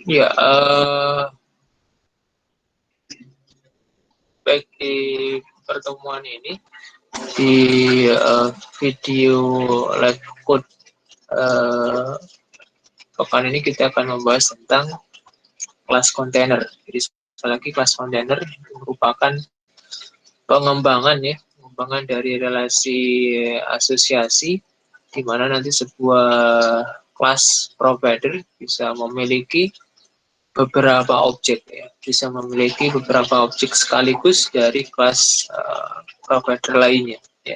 Ya, baik di pertemuan ini, di video live code pekan ini kita akan membahas tentang kelas kontainer. Jadi sekali lagi kelas kontainer merupakan pengembangan dari relasi asosiasi, di mana nanti sebuah kelas provider bisa memiliki beberapa objek, ya, bisa memiliki beberapa objek sekaligus dari kelas provider lainnya. Ya.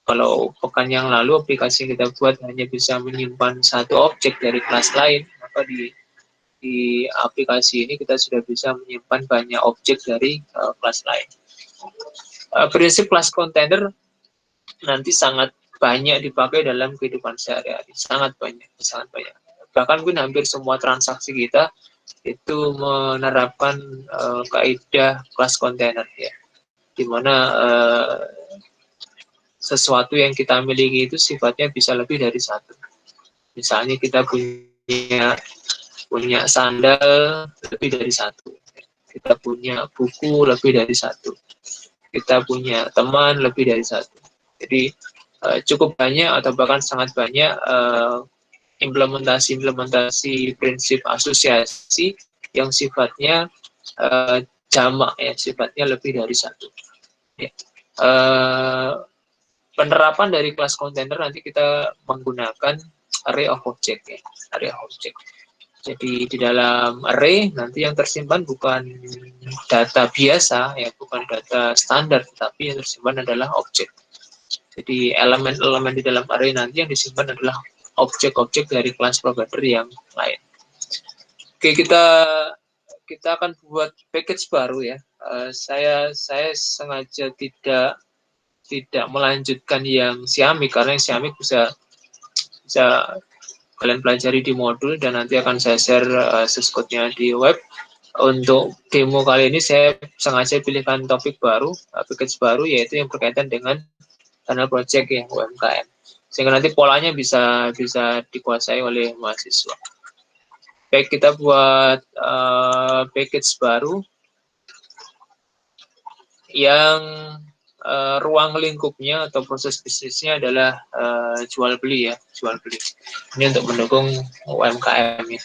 Kalau pekan yang lalu aplikasi yang kita buat hanya bisa menyimpan satu objek dari kelas lain, maka di aplikasi ini kita sudah bisa menyimpan banyak objek dari kelas lain. Prinsip kelas kontainer nanti sangat banyak dipakai dalam kehidupan sehari-hari, sangat banyak. Bahkan mungkin hampir semua transaksi kita itu menerapkan kaidah kelas kontainer, ya, di mana sesuatu yang kita miliki itu sifatnya bisa lebih dari satu. Misalnya kita punya sandal lebih dari satu, kita punya buku lebih dari satu, kita punya teman lebih dari satu. Jadi cukup banyak atau bahkan sangat banyak implementasi prinsip asosiasi yang sifatnya jamak, ya, sifatnya lebih dari satu. Ya. Penerapan dari kelas kontainer nanti kita menggunakan array of object, ya, array of object. Jadi di dalam array nanti yang tersimpan bukan data biasa, ya, bukan data standar, tapi yang tersimpan adalah objek. Jadi elemen-elemen di dalam array nanti yang disimpan adalah objek-objek dari kelas provider yang lain. Oke, kita akan buat package baru, ya. Saya sengaja tidak melanjutkan yang Siamik, karena yang Siamik bisa kalian pelajari di modul dan nanti akan saya share source code-nya di web. Untuk demo kali ini saya sengaja pilihkan topik baru, package baru, yaitu yang berkaitan dengan channel project yang UMKM. Sehingga nanti polanya bisa dikuasai oleh mahasiswa. Baik, kita buat package baru yang ruang lingkupnya atau proses bisnisnya adalah jual beli, ya, jual beli. Ini untuk mendukung UMKM, ya.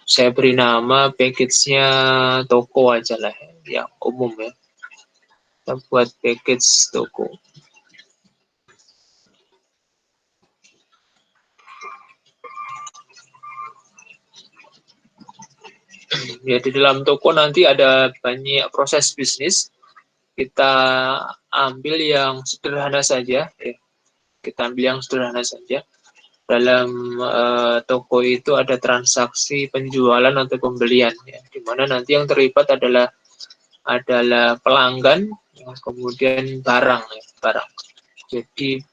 Saya beri nama package-nya toko aja lah, ya, umum, ya. Kita buat package toko. Ya, di dalam toko nanti ada banyak proses bisnis. Kita ambil yang sederhana saja, ya. Kita ambil yang sederhana saja. Dalam toko itu ada transaksi penjualan atau pembelian, ya, di mana nanti yang terlibat adalah pelanggan, ya, kemudian barang, ya, barang. Jadi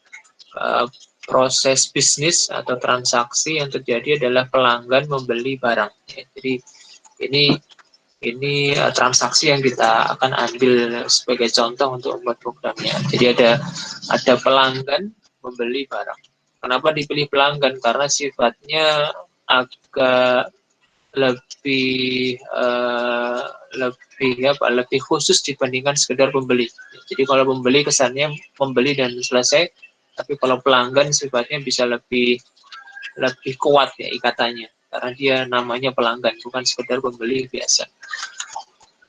proses bisnis atau transaksi yang terjadi adalah pelanggan membeli barang, ya. Jadi ini transaksi yang kita akan ambil sebagai contoh untuk membuat programnya. Jadi ada pelanggan membeli barang. Kenapa dipilih pelanggan? Karena sifatnya agak lebih lebih khusus dibandingkan sekedar pembeli. Jadi kalau pembeli kesannya membeli dan selesai, tapi kalau pelanggan sifatnya bisa lebih kuat, ya, ikatannya, karena dia namanya pelanggan, bukan sekedar pembeli biasa.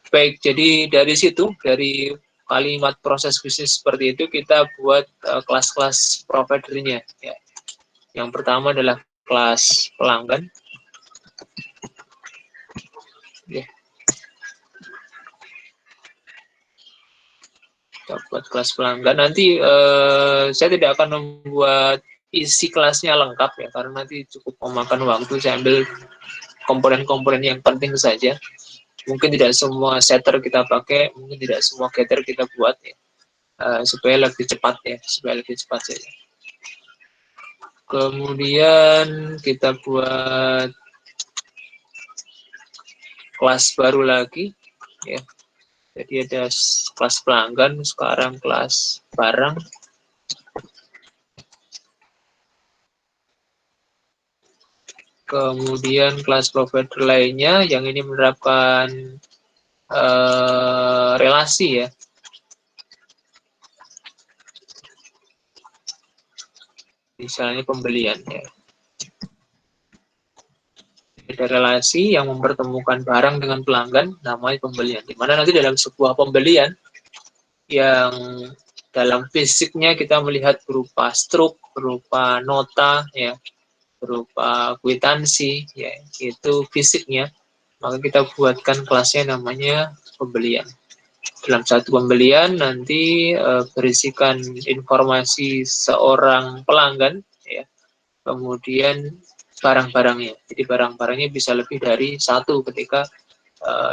Baik, jadi dari situ, dari kalimat proses bisnis seperti itu, kita buat kelas-kelas providernya, ya. Yang pertama adalah kelas pelanggan, ya. Kita buat kelas pelanggan. Nanti saya tidak akan membuat isi kelasnya lengkap, ya, karena nanti cukup memakan waktu. Saya ambil komponen-komponen yang penting saja. Mungkin tidak semua setter kita pakai, mungkin tidak semua getter kita buat, ya, supaya lebih cepat, ya, supaya lebih cepat saja. Kemudian kita buat kelas baru lagi, ya. Jadi ada kelas pelanggan, sekarang kelas barang. Kemudian kelas provider lainnya yang ini menerapkan relasi ya. Misalnya pembelian ya. Ada relasi yang mempertemukan barang dengan pelanggan, namanya pembelian. Di mana nanti dalam sebuah pembelian yang dalam fisiknya kita melihat berupa struk, berupa nota, ya, berupa kwitansi, ya, itu fisiknya, maka kita buatkan kelasnya namanya pembelian. Dalam satu pembelian nanti berisikan informasi seorang pelanggan, ya, kemudian barang-barangnya. Jadi barang-barangnya bisa lebih dari satu ketika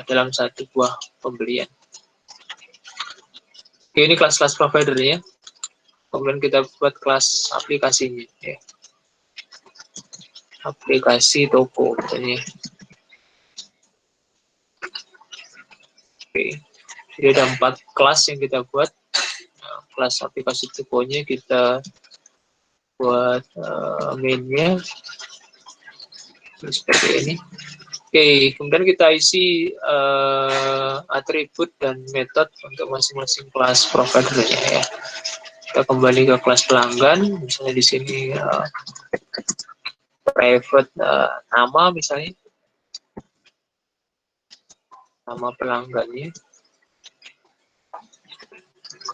dalam satu buah pembelian. Oke, ini kelas-kelas providernya. Kemudian kita buat kelas aplikasinya. Ya. Aplikasi toko. Misalnya. Oke. Jadi ada 4 kelas yang kita buat. Nah, kelas aplikasi tokonya kita buat mainnya seperti ini. Oke, kemudian kita isi atribut dan metode untuk masing-masing kelas providernya ya. Kita kembali ke kelas pelanggan, misalnya di sini private nama misalnya, nama pelanggannya,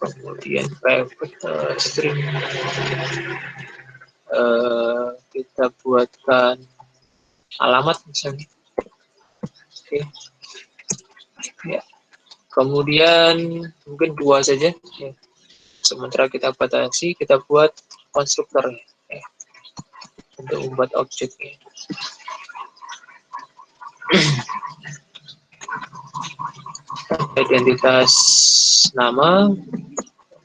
kemudian private string kita buatkan alamat misalnya. Oke. Ya. Kemudian mungkin 2 saja. Ya. Sementara kita batasi, kita buat konstruktornya ya, untuk membuat objeknya. Identitas nama,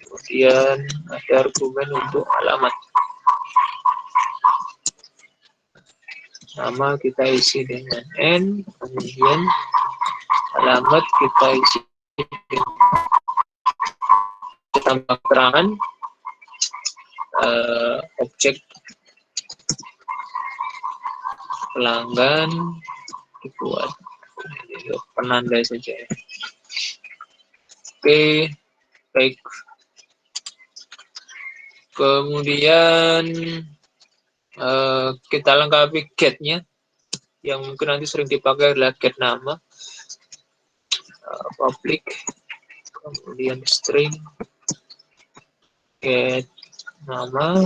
kemudian ada argumen untuk alamat. Nama kita isi dengan N, kemudian alamat kita isi dengan tambah keterangan objek pelanggan dibuat penanda saja. Oke, baik. Kemudian kita lengkapi get-nya yang mungkin nanti sering dipakai adalah get nama, public, kemudian string, get nama,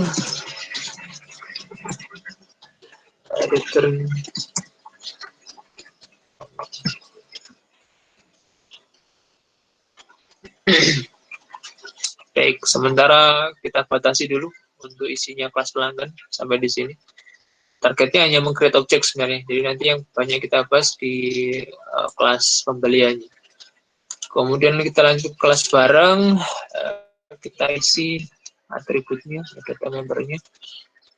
return baik, sementara kita batasi dulu untuk isinya kelas pelanggan sampai di sini. Targetnya hanya meng-create objek sebenarnya, jadi nanti yang banyak kita bahas di kelas pembeliannya. Kemudian kita lanjut kelas barang, kita isi atributnya, data membernya.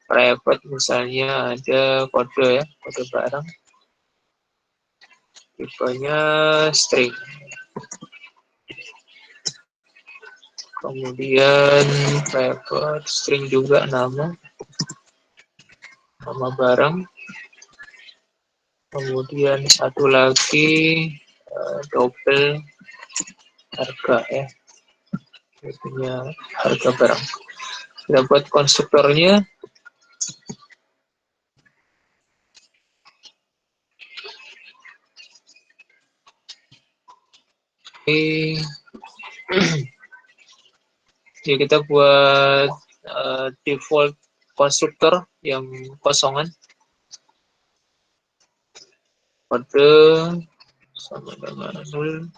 Private misalnya ada kode ya, kode barang. Tipenya string. Kemudian private string juga nama barang. Kemudian satu lagi double harga ya, punya harga barang. Kita buat konstruktornya. Oke. Jadi kita buat default konstruktor yang kosongan. Kode sama dengan 0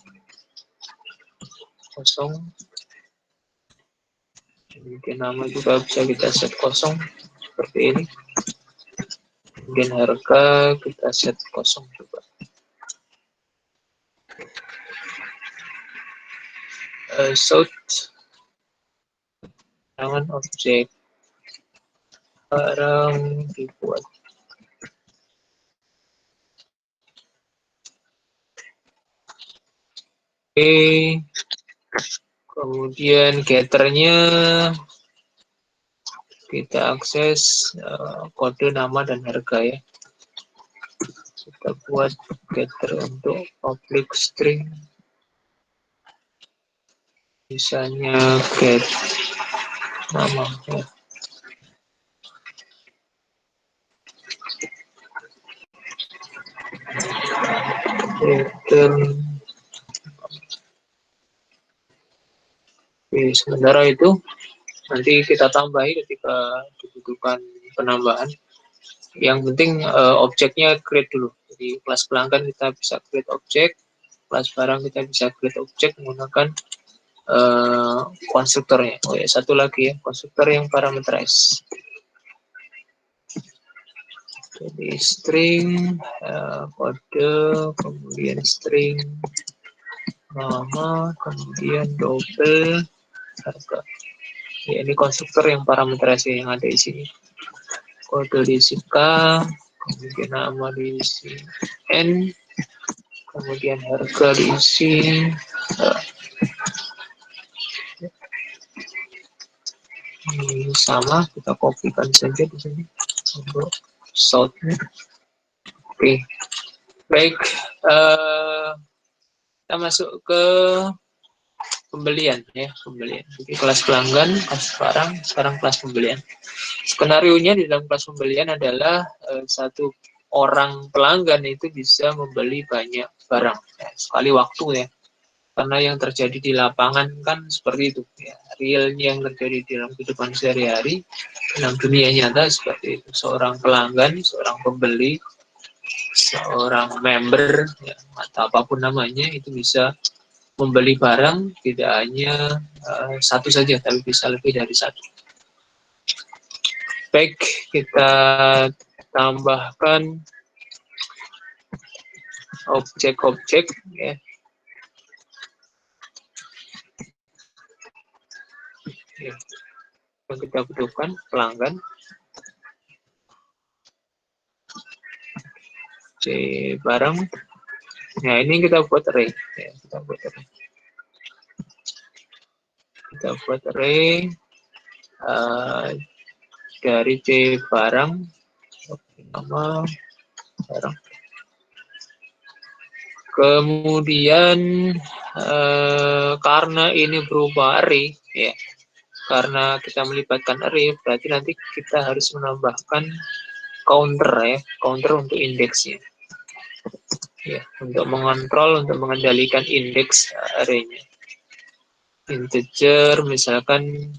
kosong. Kemudian nama juga bisa kita set kosong seperti ini. Kemudian harga kita set kosong juga. Sort dengan objek barang dibuat. Oke. Kemudian getternya kita akses kode nama dan harga ya. kita buat getter untuk public string, misalnya get nama ya. Getter. Oke, sementara itu nanti kita tambahi ketika dibutuhkan penambahan. Yang penting objeknya create dulu. Jadi kelas pelanggan kita bisa create objek, kelas barang kita bisa create objek menggunakan konstruktornya. Oh ya, satu lagi ya, konstruktor yang parameterize. Jadi string kode, kemudian string nama, kemudian double harga. Ya, ini konstruktor yang parameterize yang ada di sini. Kode diisi K, kemudian nama diisi N, kemudian harga diisi ini sama, kita kopikan saja di sini untuk shortnya. Oke, baik, kita masuk ke pembelian ya, pembelian. Jadi kelas pelanggan, kelas barang, sekarang kelas pembelian. Skenario-nya di dalam kelas pembelian adalah satu orang pelanggan itu bisa membeli banyak barang ya, sekali waktu ya. Karena yang terjadi di lapangan kan seperti itu ya. Realnya yang terjadi di dalam kehidupan sehari-hari, dalam dunia nyata seperti itu. Seorang pelanggan, seorang pembeli, seorang member ya, atau apapun namanya itu bisa membeli barang tidak hanya satu saja, tapi bisa lebih dari satu. Baik, kita tambahkan objek-objek ya. Ya, yang kita butuhkan pelanggan C barang. Nah, ini kita buat array ya, kita buat array dari C barang nama barang. Kemudian karena ini berupa array ya, karena kita melibatkan array berarti nanti kita harus menambahkan counter ya, counter untuk indeksnya ya, untuk mengontrol, untuk mengendalikan indeks arraynya. Integer misalkan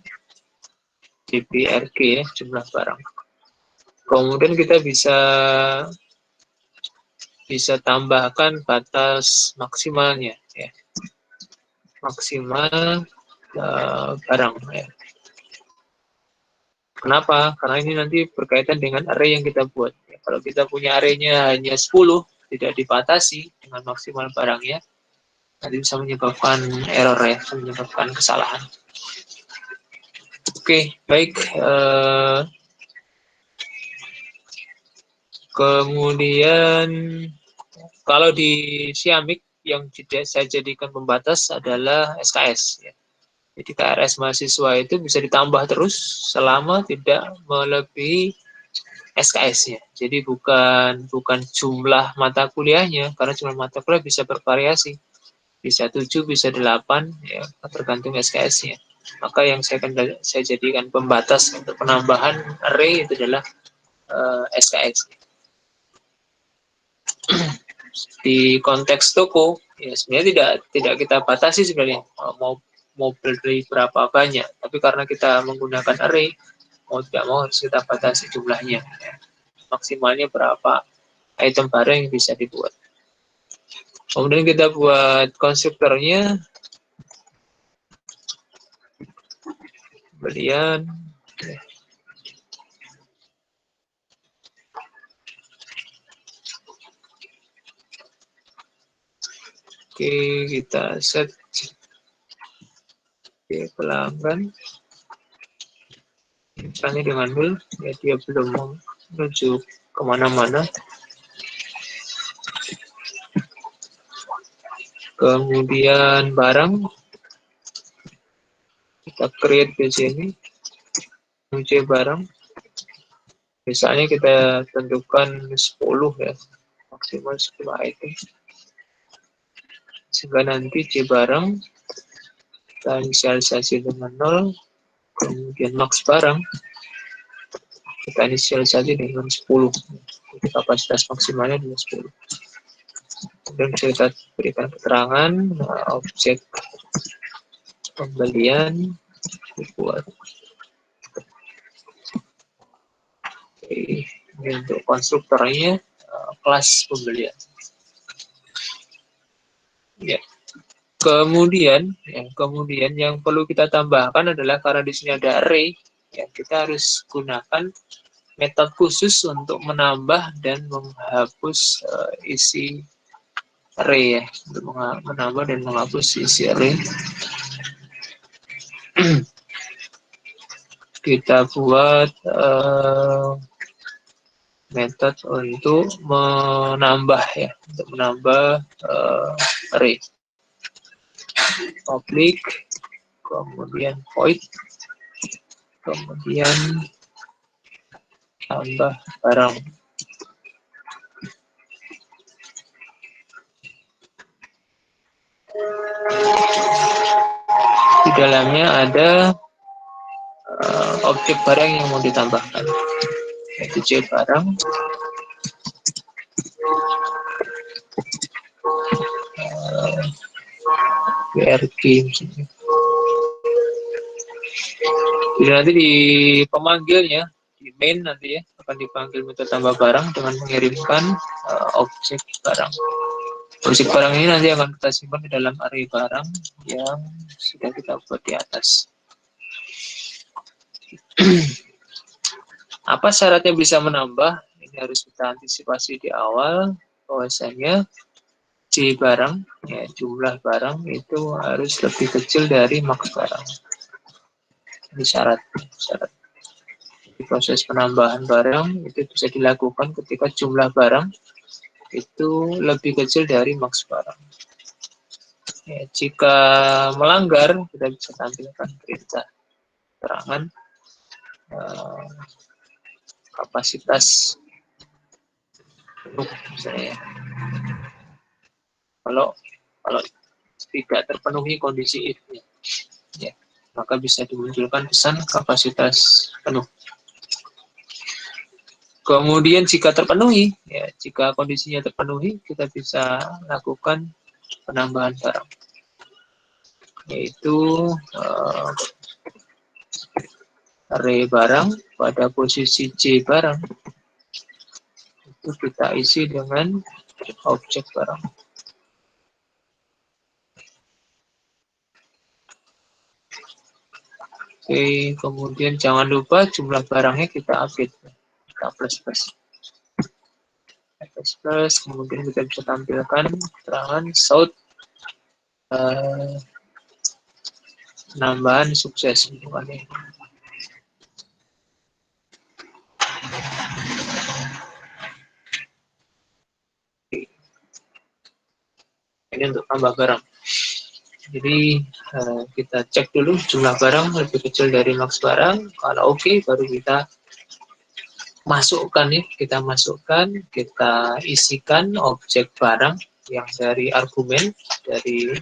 dprg ya, jumlah barang. Kemudian kita bisa tambahkan batas maksimalnya ya, maksimal barang ya. Kenapa? Karena ini nanti berkaitan dengan array yang kita buat ya. Kalau kita punya arraynya hanya 10, tidak dibatasi dengan maksimal barangnya, nanti bisa menyebabkan error ya, menyebabkan kesalahan. Oke, baik. Kemudian kalau di Siamik yang saya jadikan pembatas adalah SKS ya. Jadi KRS mahasiswa itu bisa ditambah terus selama tidak melebihi SKS-nya. Jadi bukan jumlah mata kuliahnya, karena jumlah mata kuliah bisa bervariasi. Bisa 7, bisa 8, ya, tergantung SKS-nya. Maka yang saya jadikan pembatas untuk penambahan array itu adalah SKS. Di konteks toko, ya sebenarnya tidak kita batasi sebenarnya mau beli berapa banyak, tapi karena kita menggunakan array, mau tidak mau harus kita batasi jumlahnya. Ya. Maksimalnya berapa item barang yang bisa dibuat. Kemudian kita buat konstruktornya, pembelian. Oke, kita set pelanggan. Misalnya dengan nul, ya dia belum menuju kemana-mana. Kemudian barang, kita create di sini, barang. Misalnya kita tentukan 10 ya, maksimal 10 item, sehingga nanti C barang kita inisialisasi dengan 0, kemudian max barang kita inisialisasi dengan 10, jadi kapasitas maksimalnya dengan 10. Kemudian kita berikan keterangan objek pembelian dibuat. Oke, ini untuk konstruktornya, kelas pembelian. Ya. Kemudian yang perlu kita tambahkan adalah karena di sini ada array, ya kita harus gunakan metode khusus untuk menambah dan menghapus isi array, ya, untuk menambah dan menghapus isi array. Kita buat metode untuk menambah, ya, untuk menambah array. Public, kemudian void, kemudian tambah barang. Di dalamnya ada objek barang yang mau ditambahkan, yaitu C barang, BRG. Jadi nanti di pemanggilnya, di main nanti ya, akan dipanggil metode tambah barang dengan mengirimkan objek barang. Objek barang ini nanti akan kita simpan di dalam array barang yang sudah kita buat di atas. Apa syaratnya bisa menambah? Ini harus kita antisipasi di awal, bahwasanya C barang, ya, jumlah barang itu harus lebih kecil dari max barang. Ini syarat. Di proses penambahan barang itu bisa dilakukan ketika jumlah barang itu lebih kecil dari max barang. Ya, jika melanggar, kita bisa tampilkan perintah keterangan kapasitas penuh, misalnya. Kalau tidak terpenuhi kondisi if-nya, ya, maka bisa dimunculkan pesan kapasitas penuh. Kemudian jika terpenuhi, ya, jika kondisinya terpenuhi, kita bisa lakukan penambahan barang, yaitu array barang pada posisi C barang itu kita isi dengan objek barang. Oke, kemudian jangan lupa jumlah barangnya kita update, kita plus, kemudian kita bisa tampilkan keterangan shout penambahan sukses. Ini untuk tambah barang. Jadi kita cek dulu jumlah barang lebih kecil dari max barang. Kalau oke, baru kita masukkan, ya, kita isikan objek barang yang dari argumen, dari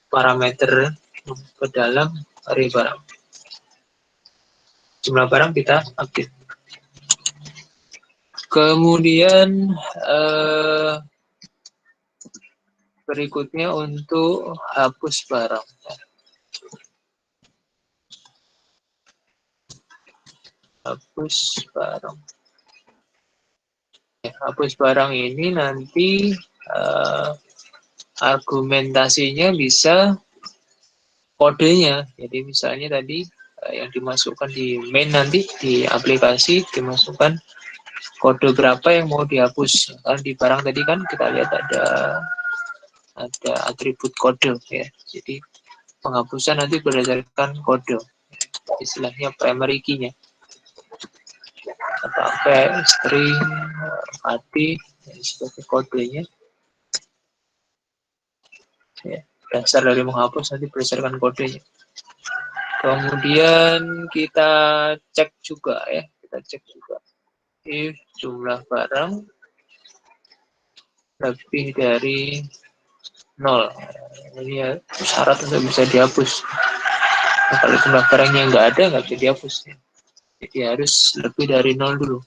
parameter ke dalam array barang. Jumlah barang kita update. Kemudian berikutnya untuk hapus barang. Hapus barang. Ya, hapus barang ini nanti argumentasinya bisa kodenya. Jadi misalnya tadi yang dimasukkan di main, nanti di aplikasi dimasukkan kode berapa yang mau dihapus. Karena di barang tadi kan kita lihat ada atribut kode, ya. Jadi penghapusan nanti berdasarkan kode, istilahnya primary key-nya. Kita pakai string arti sebagai kodenya. Ya, dasar dari menghapus nanti berdasarkan kodenya. Kemudian kita cek juga, ya, if jumlah barang lebih dari 0. Ini ya syarat untuk bisa dihapus. Nah, kalau jumlah barangnya nggak ada, nggak bisa dihapus. Jadi harus lebih dari 0 dulu.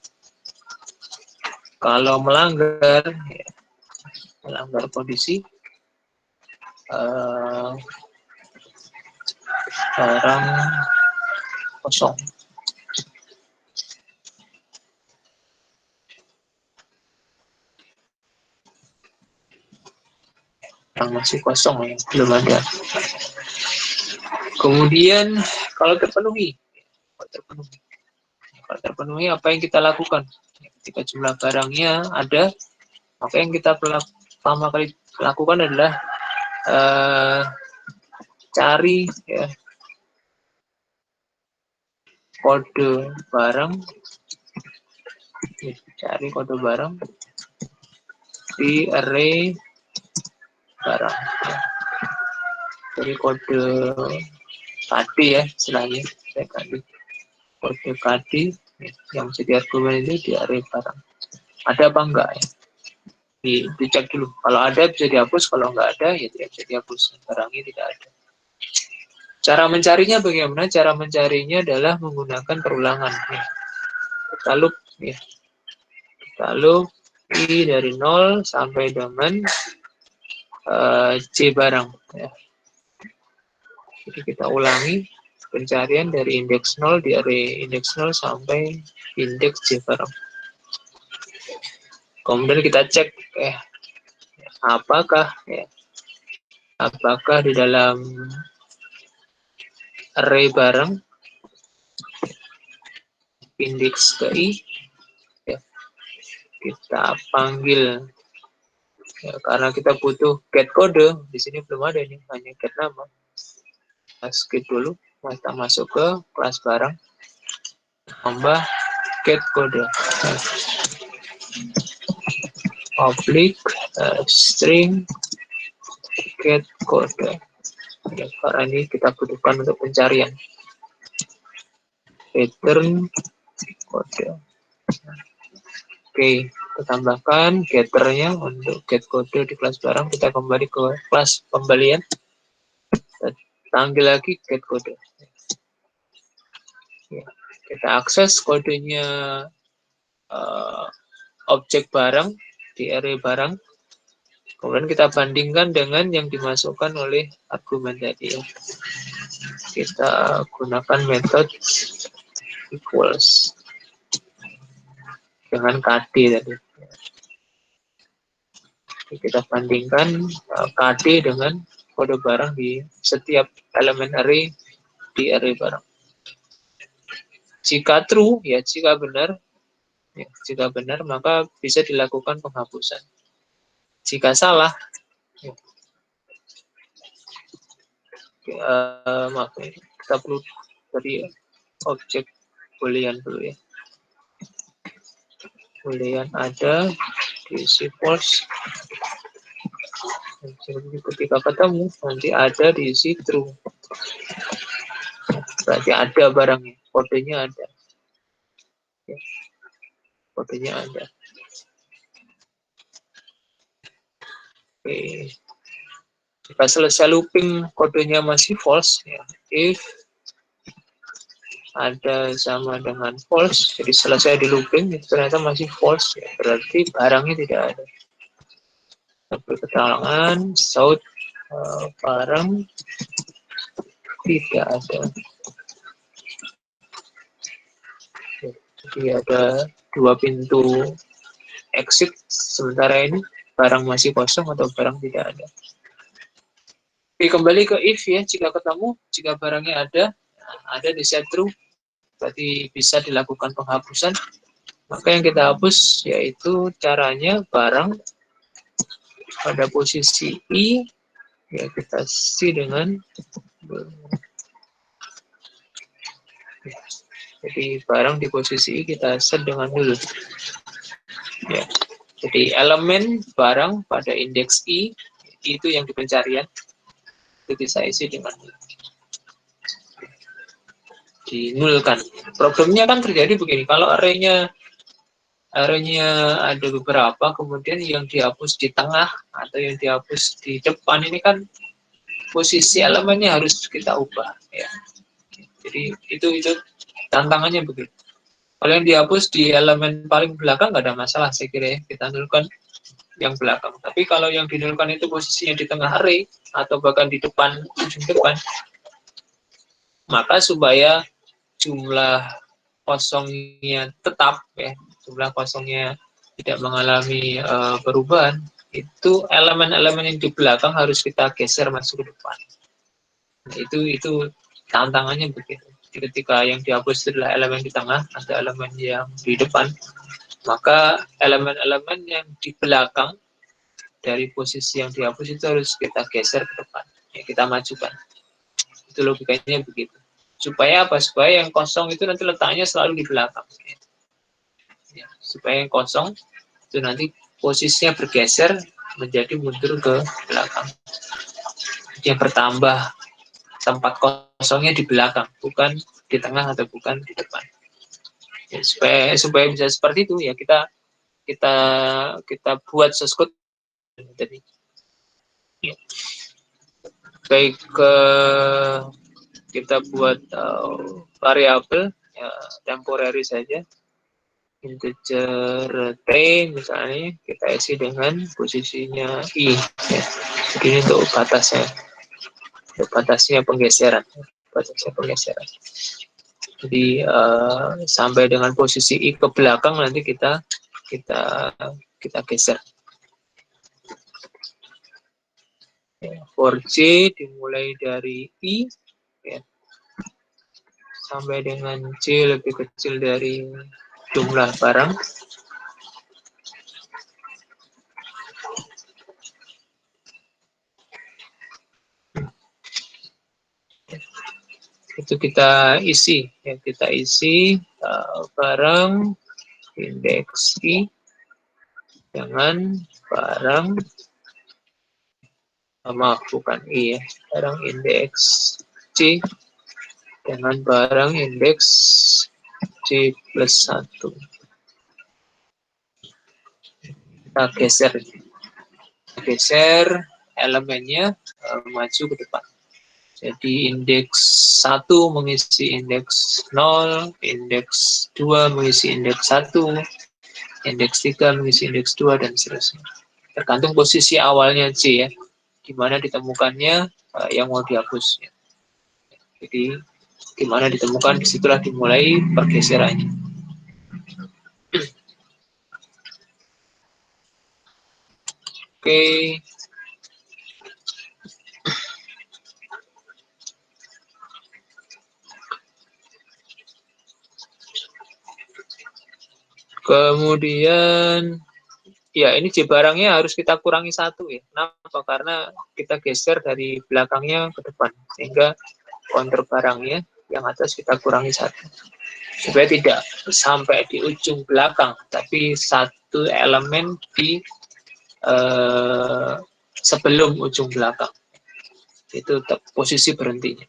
Kalau melanggar, ya, melanggar kondisi, barang kosong. Barang masih kosong, ya, belum ada. Kemudian kalau terpenuhi, apa yang kita lakukan? Ketika jumlah barangnya ada, maka yang kita pertama kali lakukan adalah cari ya, kode barang, di array barang. Jadi kode KD ya istilahnya, kode KD yang jadi argumen ini di array barang. Ada apa enggak ya? Dicek dulu. Kalau ada bisa dihapus, kalau enggak ada ya tidak bisa dihapus. Barangnya tidak ada. Cara mencarinya bagaimana? Cara mencarinya adalah menggunakan perulangan. Ya. Kita loop ya. Kita loop I dari 0 sampai dengan C barang ya. Jadi kita ulangi pencarian dari indeks 0 di array indeks 0 sampai indeks C barang. Kemudian kita cek apakah di dalam array barang indeks ke I ya, kita panggil ya, karena kita butuh get kode, di sini belum ada ini, hanya get nama. Kita skip dulu, kita masuk ke kelas barang, tambah get kode. Public string get kode. Ya, karena ini kita butuhkan untuk pencarian. Return kode. Oke, kita tambahkan getternya untuk get kode di kelas barang. Kita kembali ke kelas pembelian. Kita panggil lagi get kode. Ya, kita akses kodenya objek barang di array barang. Kemudian kita bandingkan dengan yang dimasukkan oleh argumen tadi ya. Kita gunakan metode equals dengan KD tadi. Kita bandingkan KD dengan kode barang di setiap elemen array di array barang. Jika true ya, jika benar maka bisa dilakukan penghapusan. Jika salah maaf ya, kita perlu dari objek boolean dulu ya. Boolean ada diisi false. Jadi ketika ketemu nanti ada diisi true. Berarti ada barangnya, kodenya ada. Ya. Kodenya ada. Oke. Jika selesai looping kodenya masih false ya. If ada sama dengan false, jadi selesai di looping itu ternyata masih false ya, berarti barangnya tidak ada. Tapi keterangan shout barang tidak ada. Jadi ada dua pintu exit sementara ini, barang masih kosong atau barang tidak ada. Oke, kembali ke if ya, jika ketemu, jika barangnya ada di set true, berarti bisa dilakukan penghapusan. Maka yang kita hapus yaitu caranya barang pada posisi I ya kita isi dengan jadi barang di posisi I kita set dengan nul ya. Jadi elemen barang pada indeks I itu yang di pencarian itu bisa isi dengan nul. Dinulkan. Problemnya kan terjadi begini, kalau arraynya arraynya ada beberapa, kemudian yang dihapus di tengah atau yang dihapus di depan ini kan posisi elemennya harus kita ubah ya. Jadi itu tantangannya begitu. Kalau yang dihapus di elemen paling belakang nggak ada masalah saya kira ya, kita nolkan yang belakang. Tapi kalau yang dinolkan itu posisinya di tengah array atau bahkan di depan, ujung depan, maka supaya jumlah kosongnya tetap ya, jumlah kosongnya tidak mengalami perubahan, itu elemen-elemen yang di belakang harus kita geser masuk ke depan. Nah, itu tantangannya begitu. Ketika yang dihapus adalah elemen di tengah atau elemen yang di depan, maka elemen-elemen yang di belakang dari posisi yang dihapus itu harus kita geser ke depan, ya, kita majukan. Itu logikanya begitu. Supaya apa? Supaya yang kosong itu nanti letaknya selalu di belakang. Ya, supaya yang kosong itu nanti posisinya bergeser menjadi mundur ke belakang. Yang bertambah tempat kosongnya di belakang, bukan di tengah atau bukan di depan. Ya, supaya bisa seperti itu ya kita buat source code tadi. Ya. Baik kita buat variabel ya, temporary saja, integer t misalnya kita isi dengan posisinya i ya. Jadi ini untuk batasnya penggeseran. Jadi sampai dengan posisi i ke belakang nanti kita geser. For J dimulai dari I ya, sampai dengan J lebih kecil dari jumlah barang. Itu kita isi ya, kita isi barang indeks I dengan barang maaf bukan I ya, barang indeks C dengan barang indeks C plus 1. Kita geser elemennya maju ke depan. Jadi indeks 1 mengisi indeks 0, indeks 2 mengisi indeks 1, indeks 3 mengisi indeks 2, dan seterusnya. Tergantung posisi awalnya C ya, di mana ditemukannya yang mau dihapus. Jadi di mana ditemukan, disitulah dimulai pergeserannya. Oke. Kemudian, ya ini J barangnya harus kita kurangi 1 ya. Kenapa? Karena kita geser dari belakangnya ke depan. Sehingga counter barangnya yang atas kita kurangi 1. Supaya tidak sampai di ujung belakang, tapi satu elemen di sebelum ujung belakang. Itu posisi berhentinya.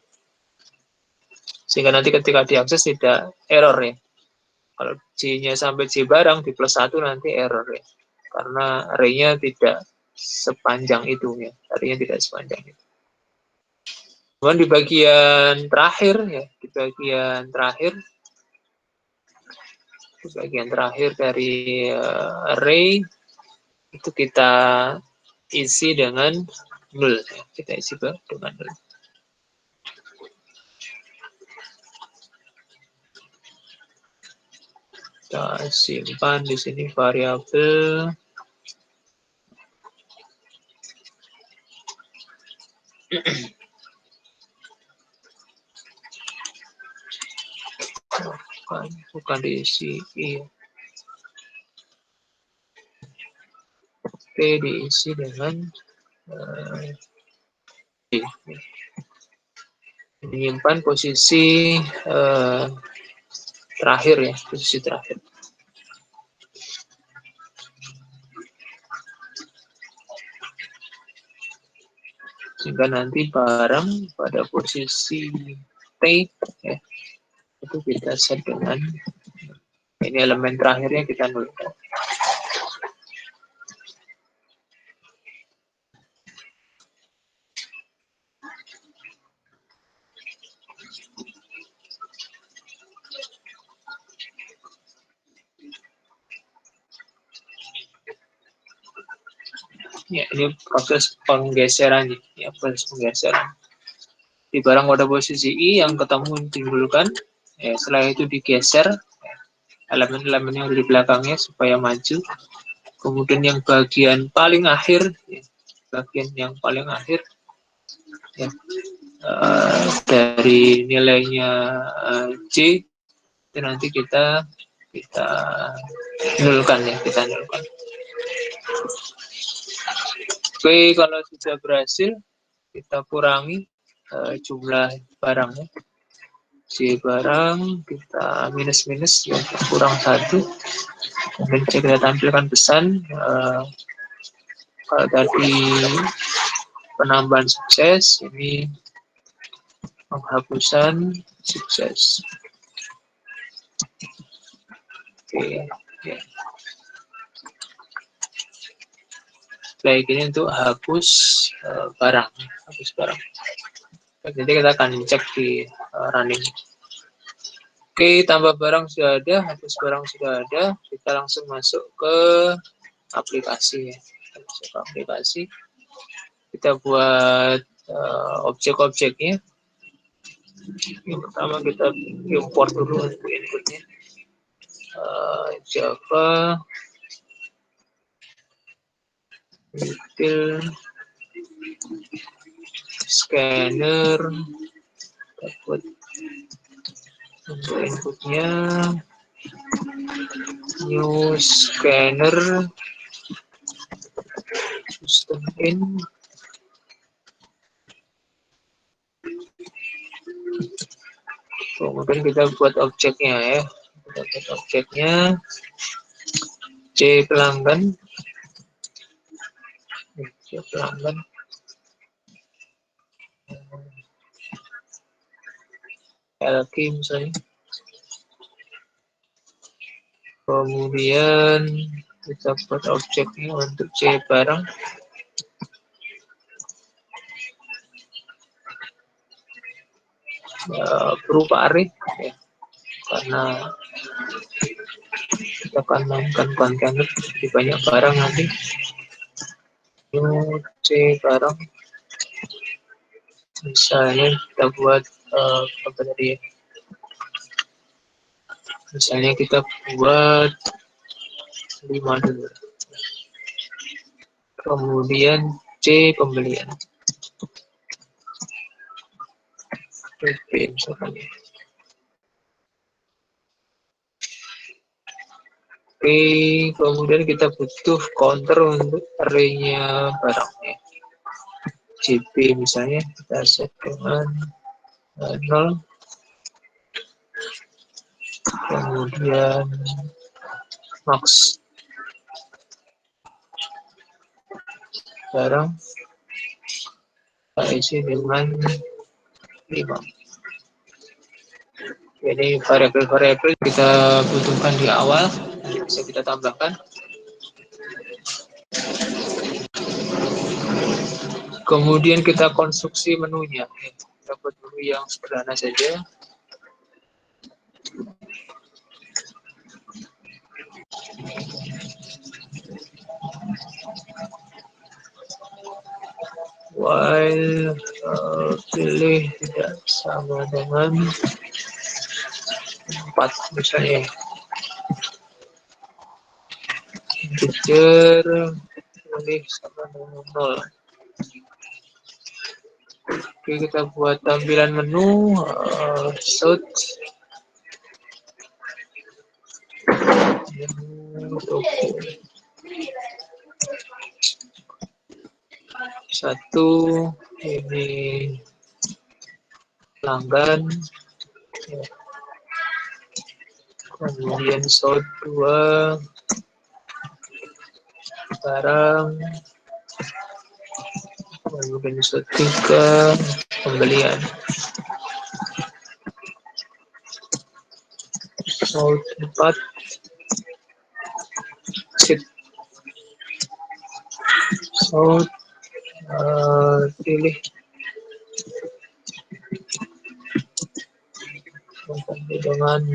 Sehingga nanti ketika diakses tidak error ya. Kalau J-nya sampai J barang di plus 1 nanti error ya. Karena array-nya tidak sepanjang itu ya. Array-nya tidak sepanjang itu. Kemudian di bagian terakhir ya, di bagian terakhir dari array itu kita isi dengan 0 ya. Kita isi dengan 0. Kita simpan di sini variabel bukan diisi I. Oke, diisi dengan menyimpan posisi terakhir ya, posisi terakhir. Sehingga nanti barang pada posisi T ya, itu kita set dengan Ini elemen terakhirnya kita nulkan. Ya, ini proses penggeseran, ya, proses penggeseran. Di barang pada posisi I yang ketemu ditimbulkan, ya, setelah itu digeser elemen-elemen yang di belakangnya supaya maju. Kemudian yang bagian paling akhir, ya, bagian yang paling akhir, ya, dari nilainya C itu nanti kita nulkan, ya, kita nulkan. Oke, kalau sudah berhasil, kita kurangi jumlah barangnya. C barang kita minus-minus, ya, kurang 1. Kemudian kita tampilkan pesan, kalau tadi penambahan sukses, ini penghapusan sukses. Oke, ya. Baik, ini untuk hapus barang. Jadi kita akan cek di running. Oke, tambah barang sudah ada, hapus barang sudah ada. Kita langsung masuk ke aplikasi, ya. Masuk ke aplikasi. Kita buat objek-objeknya. Yang pertama kita import dulu untuk inputnya. Java detail scanner, dapat untuk inputnya new scanner system in. Kemudian kita buat objeknya, ya, kita buat objeknya C pelanggan, C pelanggan. LK misalnya. Kemudian kita buat objeknya untuk C barang. Berupa array, ya, karena kita akan melakukan kontainer di banyak barang nanti. New C barang. Misalnya kita buat apa tadi, ya? Misalnya kita buat 5 dulu. Kemudian C pembelian. PP misalkan, ya. Oke, kemudian kita butuh counter untuk array-nya barangnya. JP misalnya kita set dengan 0. Kemudian max barang kita isi dengan 5. Jadi variabel-variabel kita butuhkan di awal, bisa kita tambahkan. Kemudian kita konstruksi menunya. Kita buat menu yang sederhana saja. While pilih tidak sama dengan 4 misalnya. Integer pilih sama dengan 0. Oke, kita buat tampilan menu shoot satu, ini pelanggan, ya. Kemudian shoot 2 barang, kemudian shoot 3 pembelian, shoot 4 exit. So pilih dengan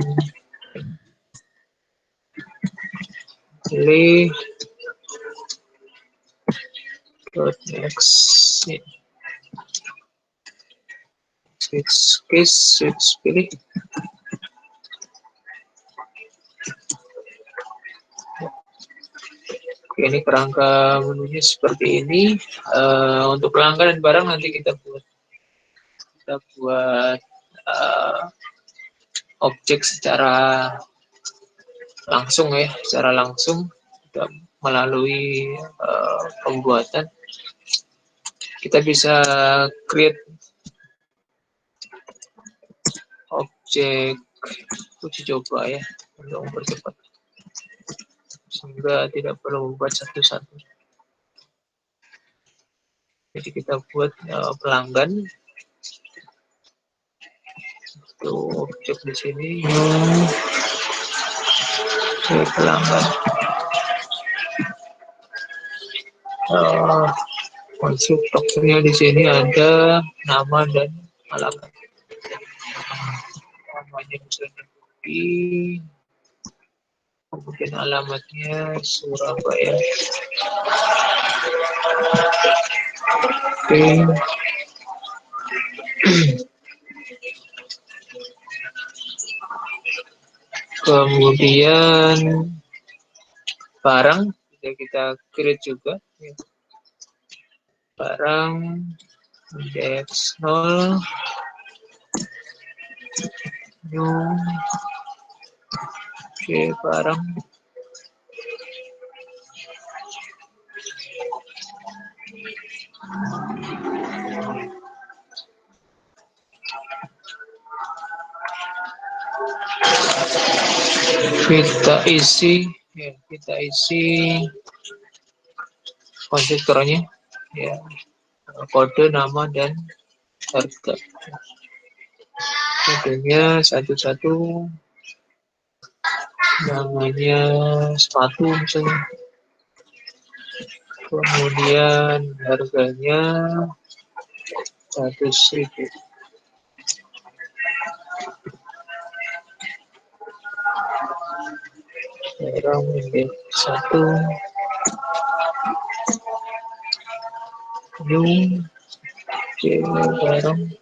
pilih exit, switch pilih. Oke, ini kerangka menunya seperti ini. Untuk pelanggan dan barang nanti kita buat objek secara langsung ya, secara langsung melalui pembuatan. Kita bisa create objek, uji coba ya, untuk mempercepat sehingga tidak perlu membuat satu-satu. Jadi kita buat pelanggan, itu objek di sini, pelanggan. Konstruktornya di sini ada nama dan alamat. Namanya misalnya Budi, kemudian alamatnya Surabaya. Oke. Kemudian barang bisa kita create juga. Barang index 0 new. Oke, barang kita isi ya, kita isi konstruktornya ya, kode, nama dan harga. Kodenya 11, namanya sepatu misalnya, kemudian harganya 100.000. Barang indeks 1 new. Oke, barang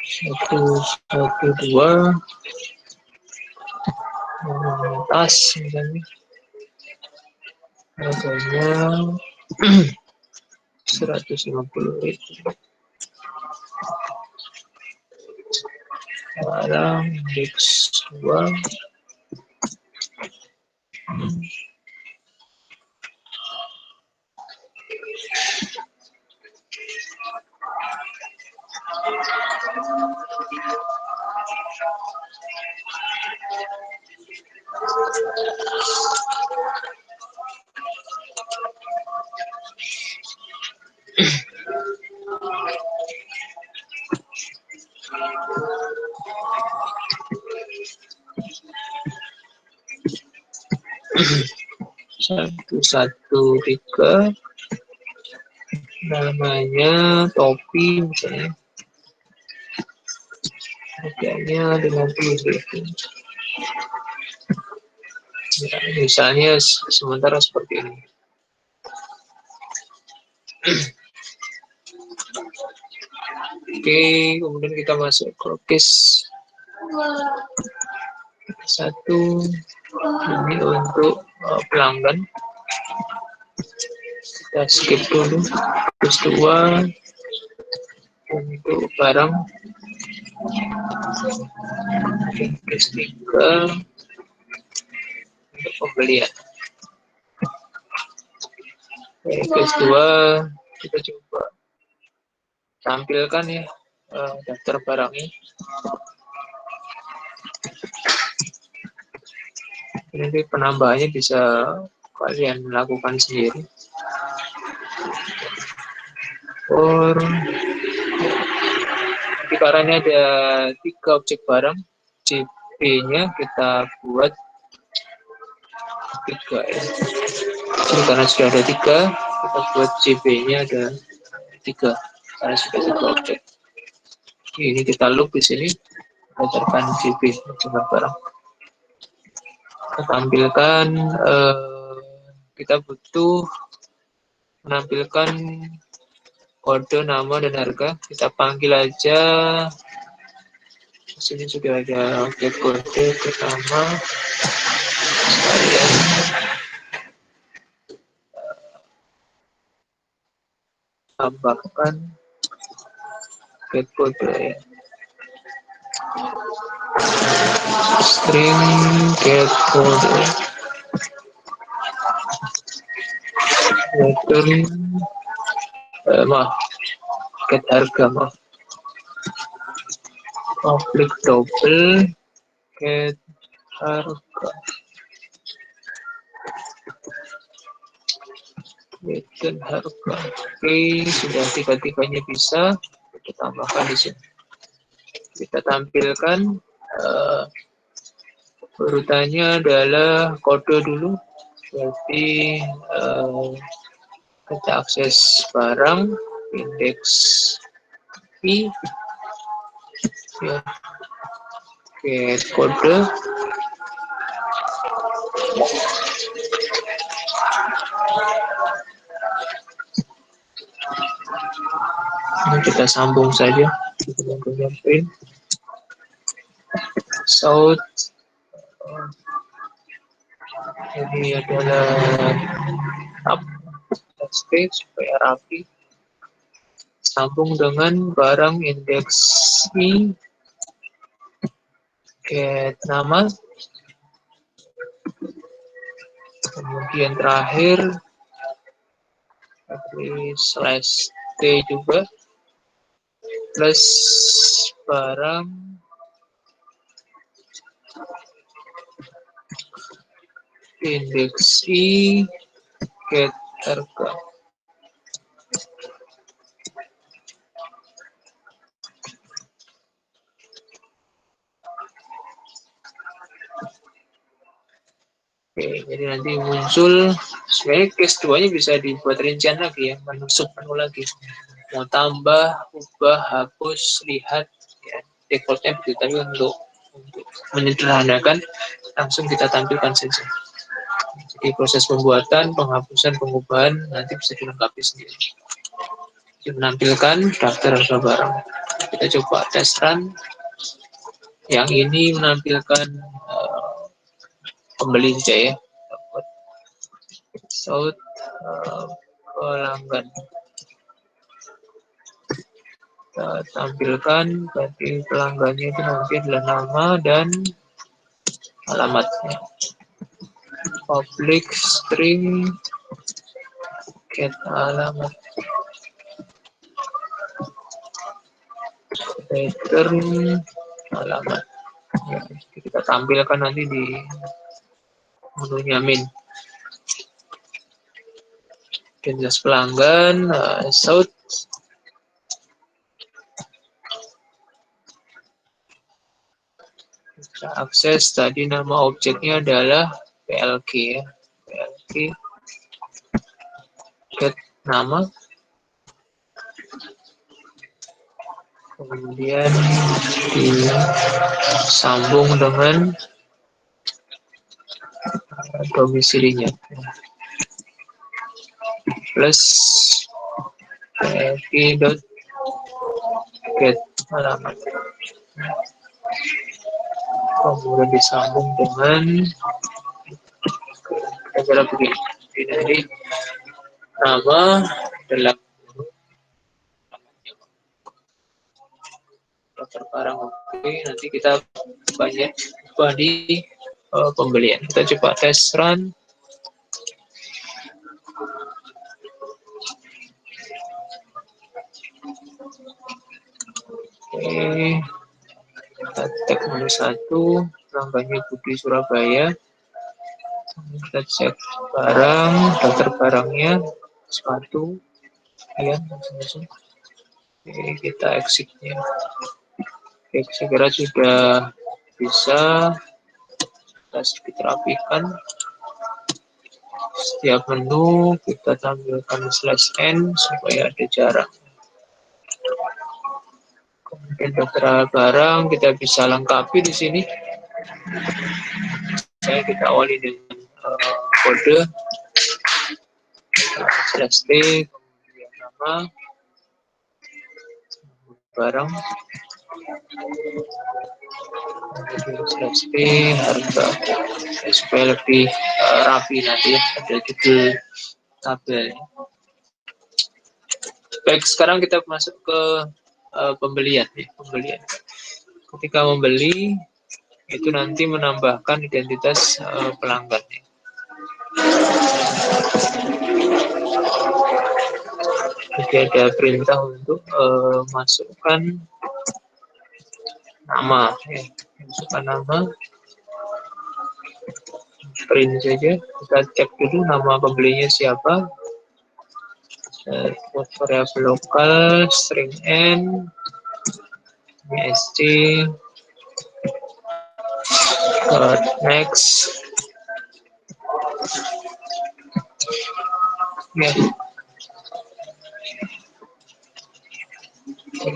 112 tas misalnya, harganya 150.000. Barang indeks 2 113, namanya topi misalnya, harganya 50.000. Ya, misalnya sementara seperti ini. Oke, kemudian kita masuk ke case 1, ini untuk pelanggan. Kita skip dulu. Case 2 untuk barang. Case 3 untuk pembelian. Case 2 kita coba tampilkan ya daftar barangnya. Jadi penambahannya bisa kalian lakukan sendiri. Jadi karena ada 3 objek barang, JP-nya kita buat 3 ya. Jadi karena sudah ada 3, kita buat JP-nya ada 3 karena sudah 3 objek. Ini kita loop di sini berdasarkan JP jumlah barang. Kita tampilkan kita butuh menampilkan kode nama dan harga. Kita panggil aja. Di sini sudah ada objek kode pertama. Saya tambahkan objek kode ya. String get kode. Return maaf, get harga maaf. Public double get harga. Get harga. Oke, sudah tiga-tiganya bisa. Kita tambahkan di sini. Kita tampilkan urutannya adalah kode dulu. Berarti kita akses barang indeks I ya, get kode ini kita sambung saja kita punya print south ini adalah up space supaya rapi sambung dengan barang indeks I get nama kemudian terakhir slash T juga plus barang indeks I get harga. Oke, jadi nanti muncul sebenarnya case 2-nya bisa dibuat rincian lagi ya, menusuk menu lagi. Mau tambah, ubah, hapus, lihat, ya, defaultnya begitu. Tapi untuk menyederhanakan, langsung kita tampilkan saja. Jadi proses pembuatan, penghapusan, pengubahan nanti bisa dilengkapi sendiri. Jadi menampilkan daftar harga barang. Kita coba test run. Yang ini menampilkan pembeli saja ya. South pelanggan. Kita tampilkan berarti pelanggannya itu nanti adalah nama dan alamatnya. Public string get alamat. Return alamat. Ya, kita tampilkan nanti di menunya min. Jelas pelanggan, south. Kita akses tadi nama objeknya adalah PLG ya. PLG get nama. Kemudian disambung dengan domisilinya plus get alamat kemudian disambung dengan kira-kira begini. Jadi nama dalam daftar barang oke, nanti kita banyak ubah di pembelian. Kita coba test run. Oke, kita tag menu 1, pelanggannya Budi Surabaya. Kita cek barang, daftar barangnya sepatu, ya, langsung. Oke, kita exit-nya. Oke, saya kira sudah bisa kita sedikit rapikan. Setiap menu kita tampilkan /n supaya ada jarak. Kemudian beberapa barang kita bisa lengkapi di sini. Kita awali dengan kode /t, kemudian nama barang, kemudian /p harga, supaya lebih rapi nanti ya, ada judul tabel. Baik, sekarang kita masuk ke pembelian. Ketika membeli itu nanti menambahkan identitas pelanggan. Jadi ada perintah untuk masukkan nama, masukkan nama, print saja. Kita cek dulu nama pembelinya siapa. Variabel lokal, string n, sc, next. Ya.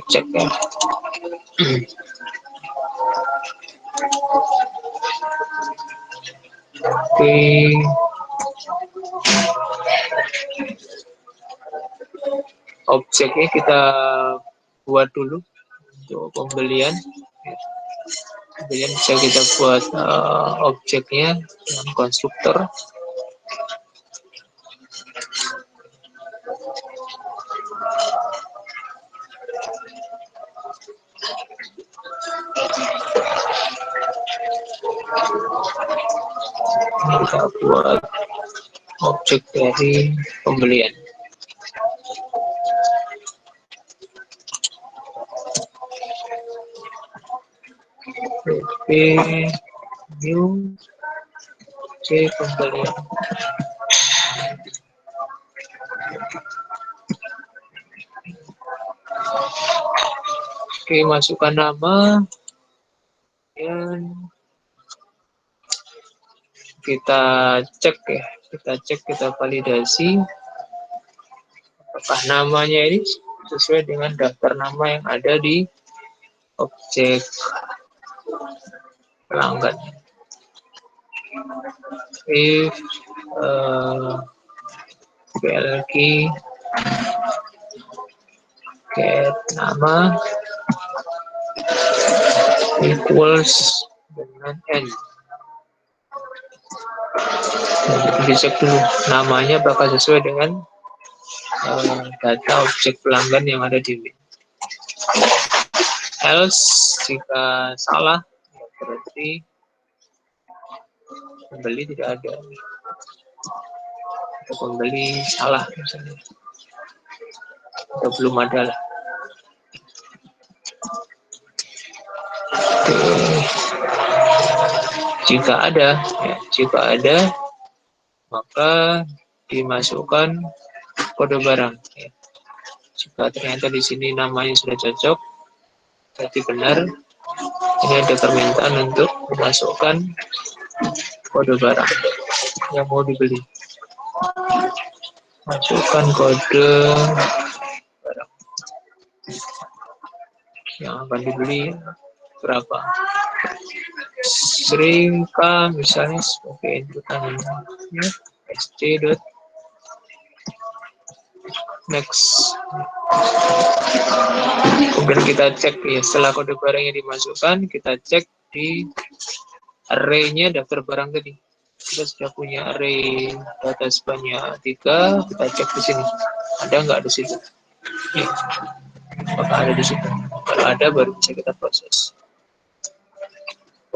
Cek ya. Oke. Objeknya kita buat dulu untuk pembelian. Kemudian bisa kita buat objeknya dengan konstruktor. Kita buat objek dari pembelian. New C pembelian. Oke, masukkan nama dan kita cek ya, kita validasi apakah namanya ini sesuai dengan daftar nama yang ada di objek pelanggan. If PLG get nama equals dengan n. Dicek dulu namanya apakah sesuai dengan data objek pelanggan yang ada di web. Else jika salah ya berarti pembeli tidak ada, atau pembeli salah misalnya, atau belum ada lah. Jika ada maka dimasukkan kode barang. Jika ternyata di sini namanya sudah cocok, berarti benar. Ini ada permintaan untuk memasukkan kode barang yang mau dibeli. Masukkan kode barang yang akan dibeli berapa. String K misalnya sebagai inputan ya, st. Next. Kemudian kita cek ya, setelah kode barangnya dimasukkan, kita cek di array-nya daftar barang tadi. Kita sudah punya array data sebanyak 3, kita cek di sini. Ada nggak di situ? Ya. Apakah ada di situ? Kalau ada baru bisa kita proses.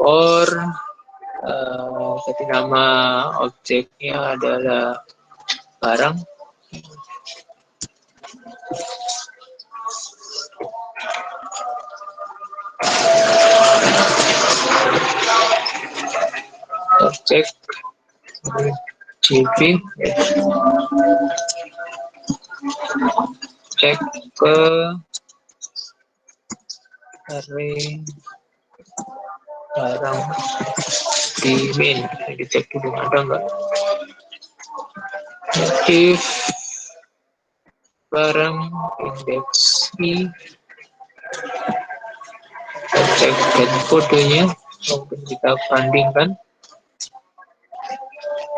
Or jadi nama objeknya adalah barang. Objek JP cek ke array barang di main, dicek dulu ada nggak. If barang indeks I, kita cek get kodenya, mungkin kita bandingkan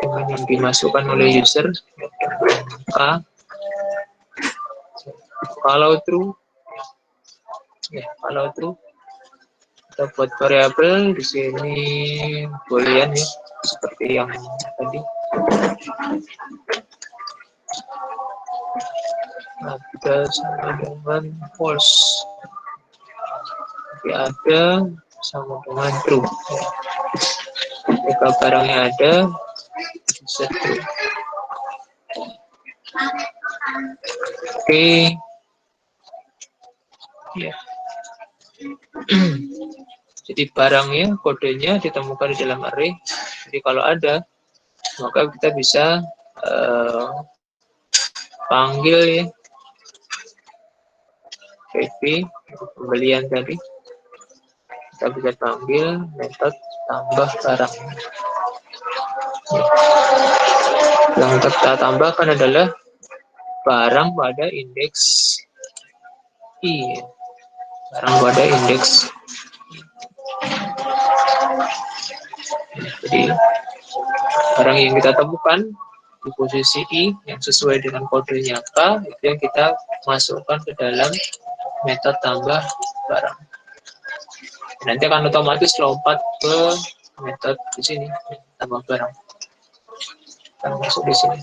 dengan yang dimasukkan oleh user. K, kalau true, ya kalau true, kita buat variabel di sini boolean ya, seperti yang tadi. Ada sama dengan false, tapi ada sama dengan true. Jika barangnya ada, bisa true. Oke, ya. Jadi barangnya, kodenya ditemukan di dalam array. Jadi kalau ada, maka kita bisa panggil ya, VP pembelian tadi. Kita bisa panggil metode tambah barang. Yang kita tambahkan adalah barang pada indeks I. Barang pada indeks. Jadi barang yang kita temukan di posisi I yang sesuai dengan kodenya K, itu yang kita masukkan ke dalam metode tambah barang. Nanti akan otomatis lompat ke metode di sini tambah barang. Kita masuk di sini.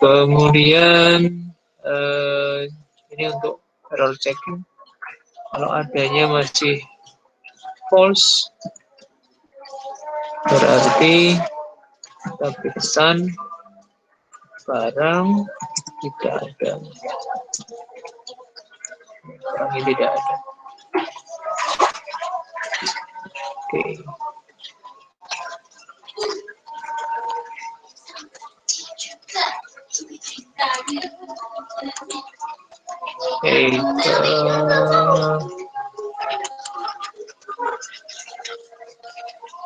Kemudian ini untuk error checking. Kalau adanya masih false, berarti kita pesan barang tidak ada. Barang ini tidak ada. Oke.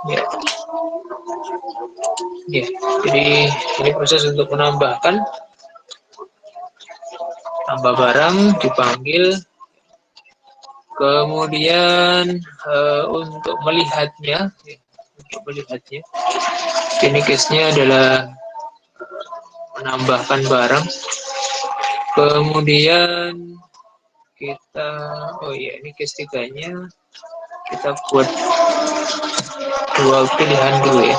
Ya. Ya, jadi ini proses untuk menambahkan tambah barang dipanggil, kemudian untuk melihatnya, ini case-nya adalah menambahkan barang, kemudian kita, oh ya ini case 3-nya kita buat dua pilihan dulu ya.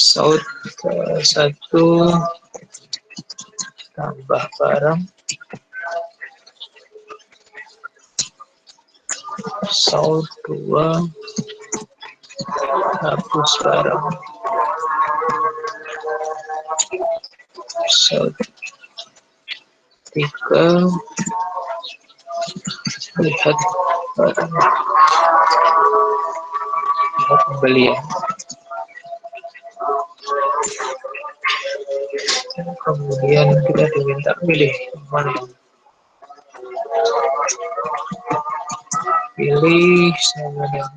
Sort satu tambah barang, sort 2 hapus barang, sort 3 lihat barang, lihat pembelian. Kemudian kita diminta pilih mana, pilih sama dengan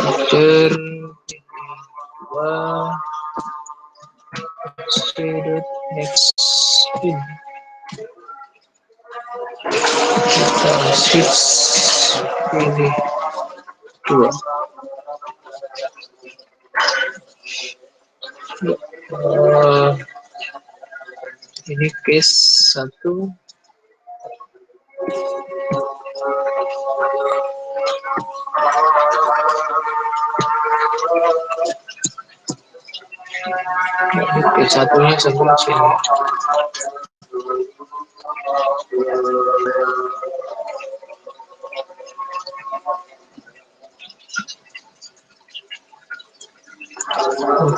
order dua next spin, kita switch pilih 2. Ini case 1. Case 1-nya sebelah sini.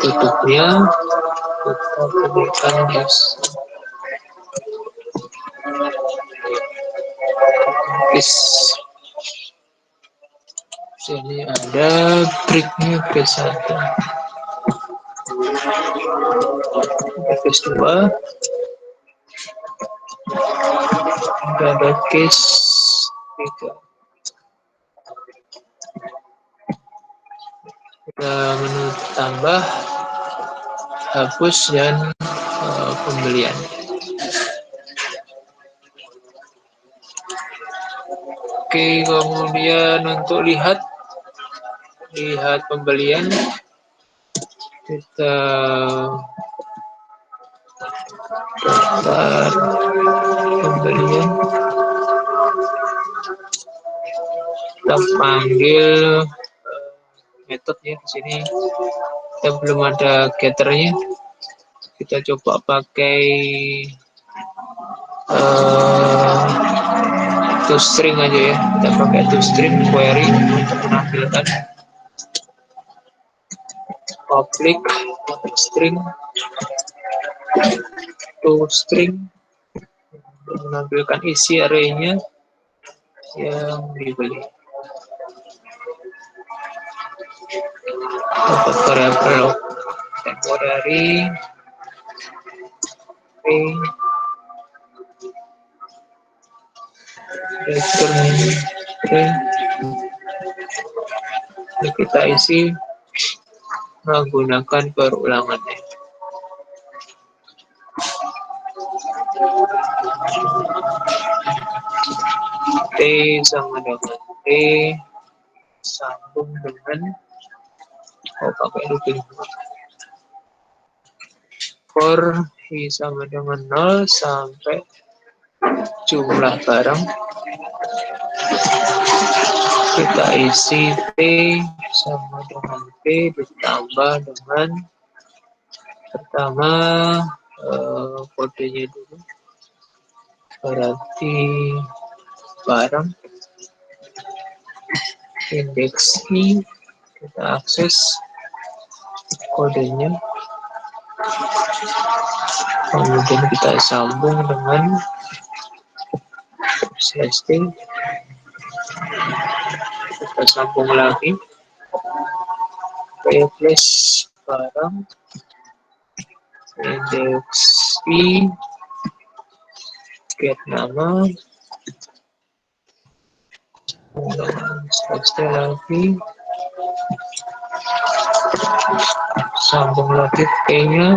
Tutupnya kita berikan yes. Sini ada breaknya ke 1. Case 2, ada case 3. Kita menu tambah, hapus, dan pembelian. Oke, kemudian untuk lihat pembelian, kita daftar pembelian, kita panggil metode ya. Di sini kita belum ada getternya, kita coba pakai toString aja ya. Kita pakai toString query untuk menampilkan public string toString untuk menampilkan isi array-nya yang dibeli. Dapat variabel temporary return string. Kita isi menggunakan perulangannya. T sama dengan T sambung dengan pakai looping. For I sama dengan 0 sampai jumlah barang. Kita isi T sama dengan P ditambah dengan pertama kodenya dulu, berarti barang indeks I, kita akses kodenya, kemudian kita sambung dengan /t, kita sambung lagi replace barang indeks I, get nama, /t lagi, sambung lagi P-nya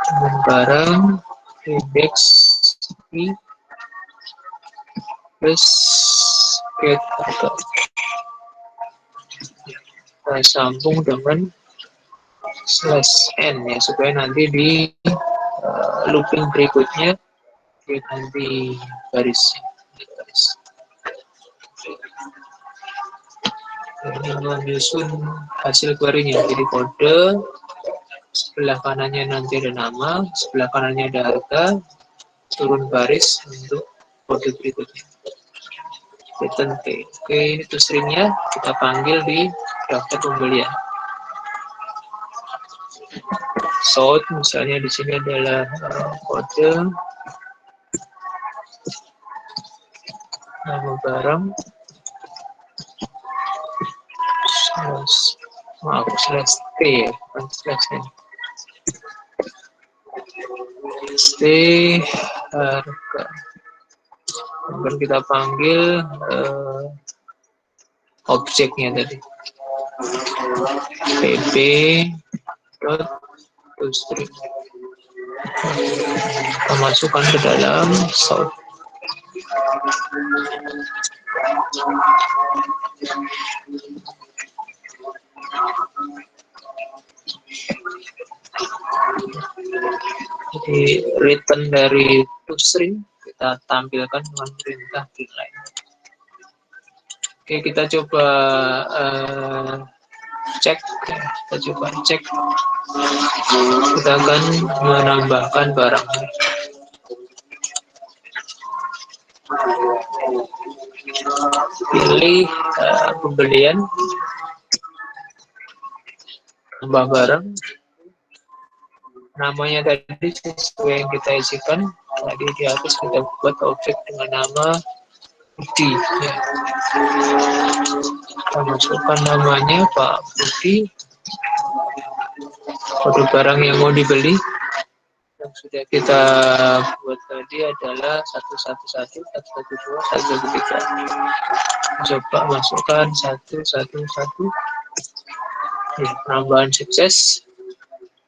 dengan barang indeks I plus get harga. Kita sambung dengan /n ya, supaya nanti di looping berikutnya diganti baris. Ini menyusun hasil query-nya, jadi kode sebelah kanannya nanti ada nama, sebelah kanannya ada harga, turun baris untuk kode berikutnya. Return T. Oke, ini toString-nya kita panggil di daftar pembelian. Sort misalnya di sini adalah kode nama barang /t ya, bukan /n. T harga. Kemudian kita panggil objeknya tadi, pp dot toString. Kita masukkan ke dalam sort. Jadi return dari toString kita tampilkan dengan perintah delay. Oke, kita coba cek. Kita coba cek. Kita akan menambahkan barang. Pilih pembelian, tambah barang. Namanya tadi sesuai yang kita isikan. Tadi di atas kita buat objek dengan nama Budi. Ya. Kita masukkan namanya Pak Budi. Kode barang yang mau dibeli yang sudah kita buat tadi adalah 111, 112, 113. Coba masukkan 111. Ya, penambahan sukses.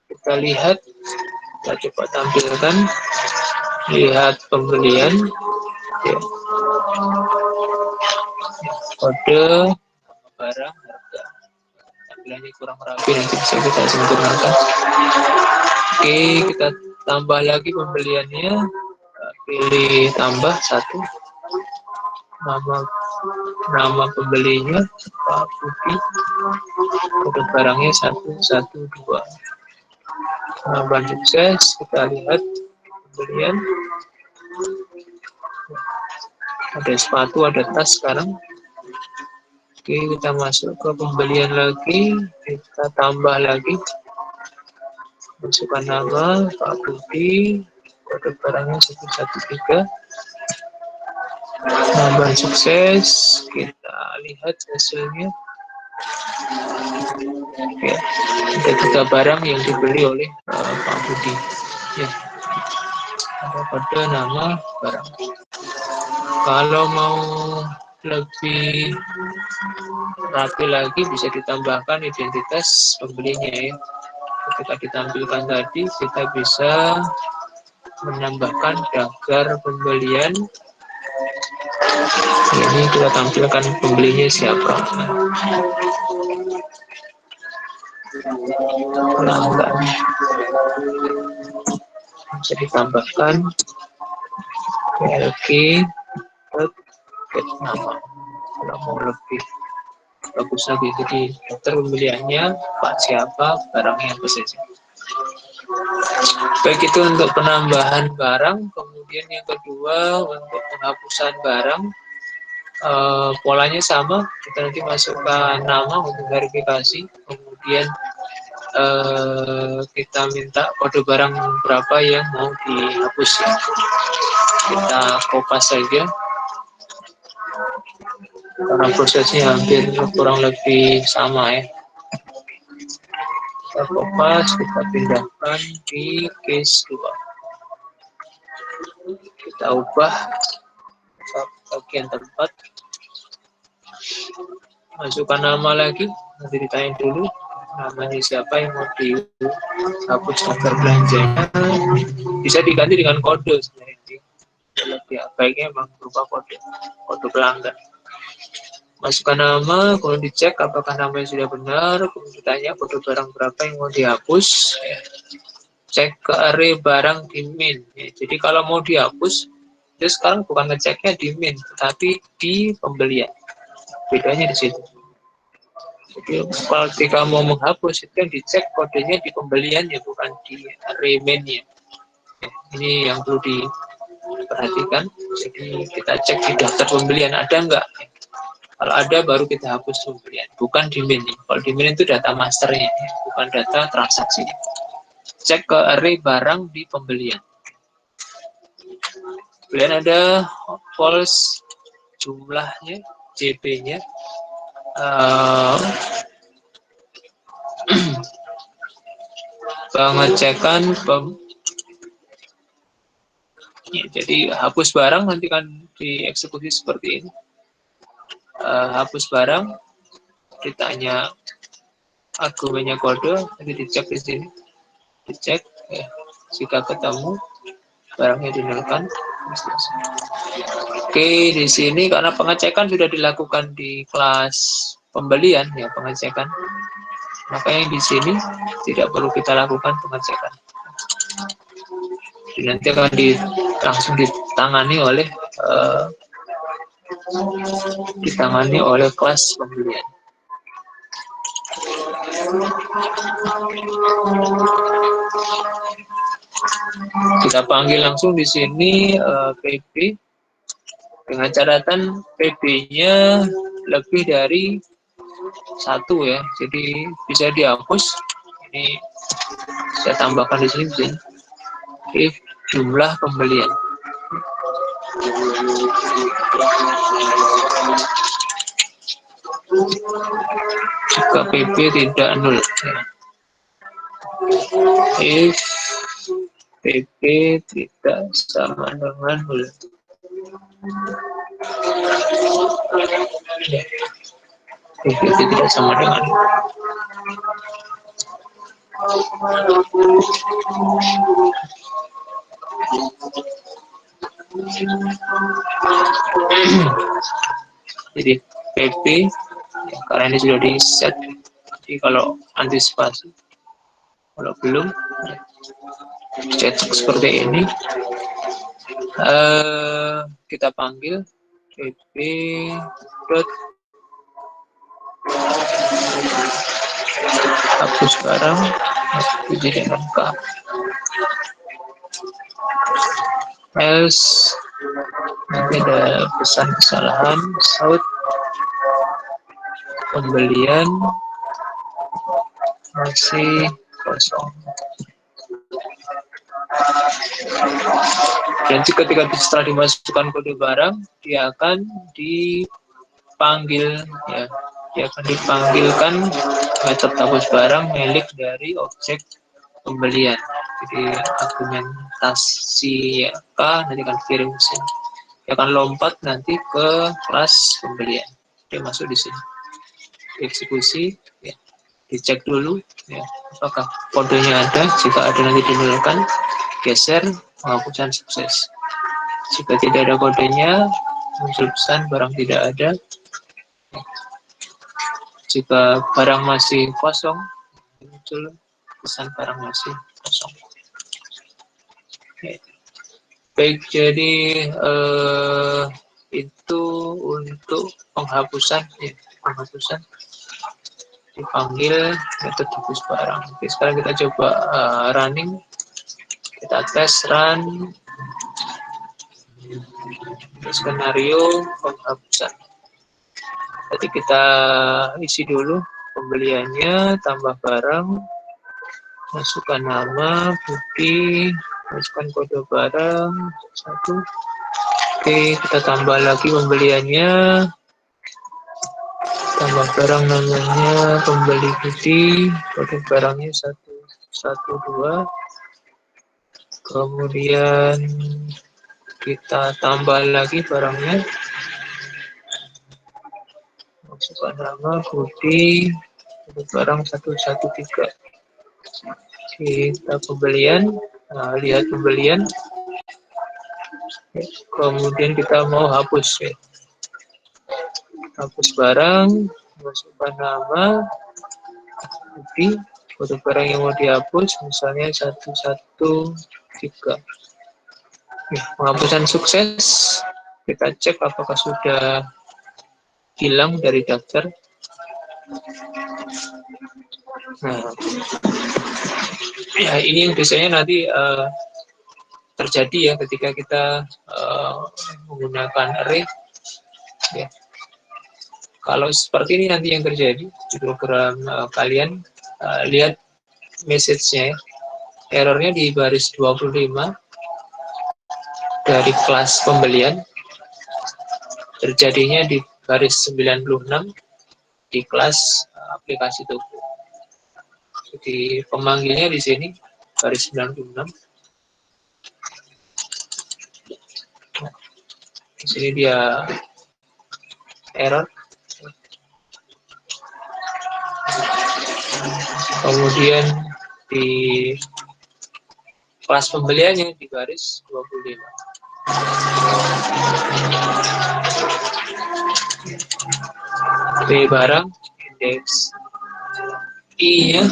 Kita lihat, kita coba tampilkan. Lihat pembelian. Ya. Kode, barang, harga. Tampilannya kurang rapi, nanti bisa kita sempurnakan. Oke, kita tambah lagi pembeliannya. Pilih tambah satu. Nama pembelinya Pak Budi. Kode barangnya 112. Penambahan sukses. Kita lihat pembelian. Ada sepatu, ada tas sekarang. Oke, kita masuk ke pembelian lagi. Kita tambah lagi. Masukkan nama Pak Budi. Kode barangnya 113. Penambahan sukses. Kita lihat hasilnya. Ya, ada 3 barang yang dibeli oleh Pak Budi. Ya, ada kode nama barang. Kalau mau lebih rapi lagi bisa ditambahkan identitas pembelinya ya. Ketika ditampilkan tadi kita bisa menambahkan daftar pembelian. Ini kita tampilkan pembelinya siapa. Pelanggan bisa ditambahkan PLG ke nama. Kalau mau lebih bagus lagi, jadi daftar pembeliannya Pak siapa, barangnya apa saja. Baik, itu untuk penambahan barang. Kemudian yang kedua untuk penghapusan barang, polanya sama. Kita nanti masukkan nama untuk verifikasi. Kemudian kita minta kode barang berapa yang mau dihapus. Kita kopas saja. Karena prosesnya hampir kurang lebih sama ya. Kita kopas, kita pindahkan di case 2. Kita ubah bagian tempat. Masukkan nama lagi, nanti ditanya dulu namanya siapa yang mau dihapus daftar belanjanya. Bisa diganti dengan kode sebenarnya. Ya, baiknya memang berupa kode pelanggan. Masukkan nama, kemudian dicek apakah namanya sudah benar, kemudian ditanya kode barang berapa yang mau dihapus. Cek ke array barang di min. Ya, jadi kalau mau dihapus, itu sekarang bukan ngeceknya di min, tetapi di pembelian. Bedanya di situ. Jadi kalau ketika mau menghapus itu yang dicek kodenya di pembeliannya, bukan di array min-nya. Ya, ini yang perlu diperhatikan. Jadi kita cek di daftar pembelian ada nggak. Kalau ada baru kita hapus pembelian, bukan di min. Kalau di min itu data masternya, bukan data transaksi. Cek ke array barang di pembelian. Kemudian ada false jumlahnya, JP-nya. Pengecekan ya, jadi hapus barang nanti kan dieksekusi seperti ini. Hapus barang, ditanya argumennya kode, nanti dicek di sini, dicek ya, jika ketemu barangnya dinolkan. Oke, di sini karena pengecekan sudah dilakukan di kelas pembelian ya, pengecekan, makanya di sini tidak perlu kita lakukan pengecekan. Jadi nanti akan langsung ditangani oleh kelas pembelian. Kita panggil langsung di sini PB dengan catatan PB-nya lebih dari 1 ya, jadi bisa dihapus. Ini saya tambahkan di sini if jumlah pembelian. Jika PB tidak 0 ya. if PP tidak sama dengan bulan. PP tidak sama dengan jadi PP ya, karena ini sudah di set. Jadi kalau antisipasi, kalau belum cetak seperti ini, kita panggil PP dot hapus barang jadi angka else nanti ada pesan kesalahan saut pembelian masih kosong. Dan ketika setelah dimasukkan kode barang, dia akan dipanggil, ya, dia akan dipanggilkan metode hapus barang milik dari objek pembelian. Jadi argumentasi K nanti akan kirim ke sini. Dia akan lompat nanti ke kelas pembelian. Dia masuk di sini. Eksekusi, ya, dicek dulu, ya, apakah kodenya ada. Jika ada nanti dinolkan, geser, penghapusan sukses. Jika tidak ada kodenya, muncul pesan barang tidak ada. Jika barang masih kosong, muncul pesan barang masih kosong. Baik, jadi itu untuk penghapusan, ya, penghapusan dipanggil metode hapus barang. Oke, sekarang kita coba running, kita tes run skenario penghapusan. Jadi kita isi dulu pembeliannya, tambah barang, masukkan nama, bukti, masukkan kode barang, satu. Oke, kita tambah lagi pembeliannya, tambah barang namanya, pembeli bukti, kode barangnya 112. Kemudian kita tambah lagi barangnya, masukkan nama, bukti, kode barang 113. Kita pembelian, nah, lihat pembelian, kemudian kita mau hapus, ya. Hapus barang, masukkan nama, bukti, kode barang yang mau dihapus, misalnya 113. Penghapusan sukses, kita cek apakah sudah hilang dari daftar. Nah, ya ini yang biasanya nanti terjadi ya ketika kita menggunakan array. Ya. Kalau seperti ini nanti yang terjadi di program kalian, lihat message-nya, errornya di baris 25 dari kelas pembelian, terjadinya di baris 96 di kelas aplikasi toko. Jadi pemanggilnya di sini baris 96. Di sini dia error. Kemudian di kelas pembeliannya di baris 25. P barang indeks I-nya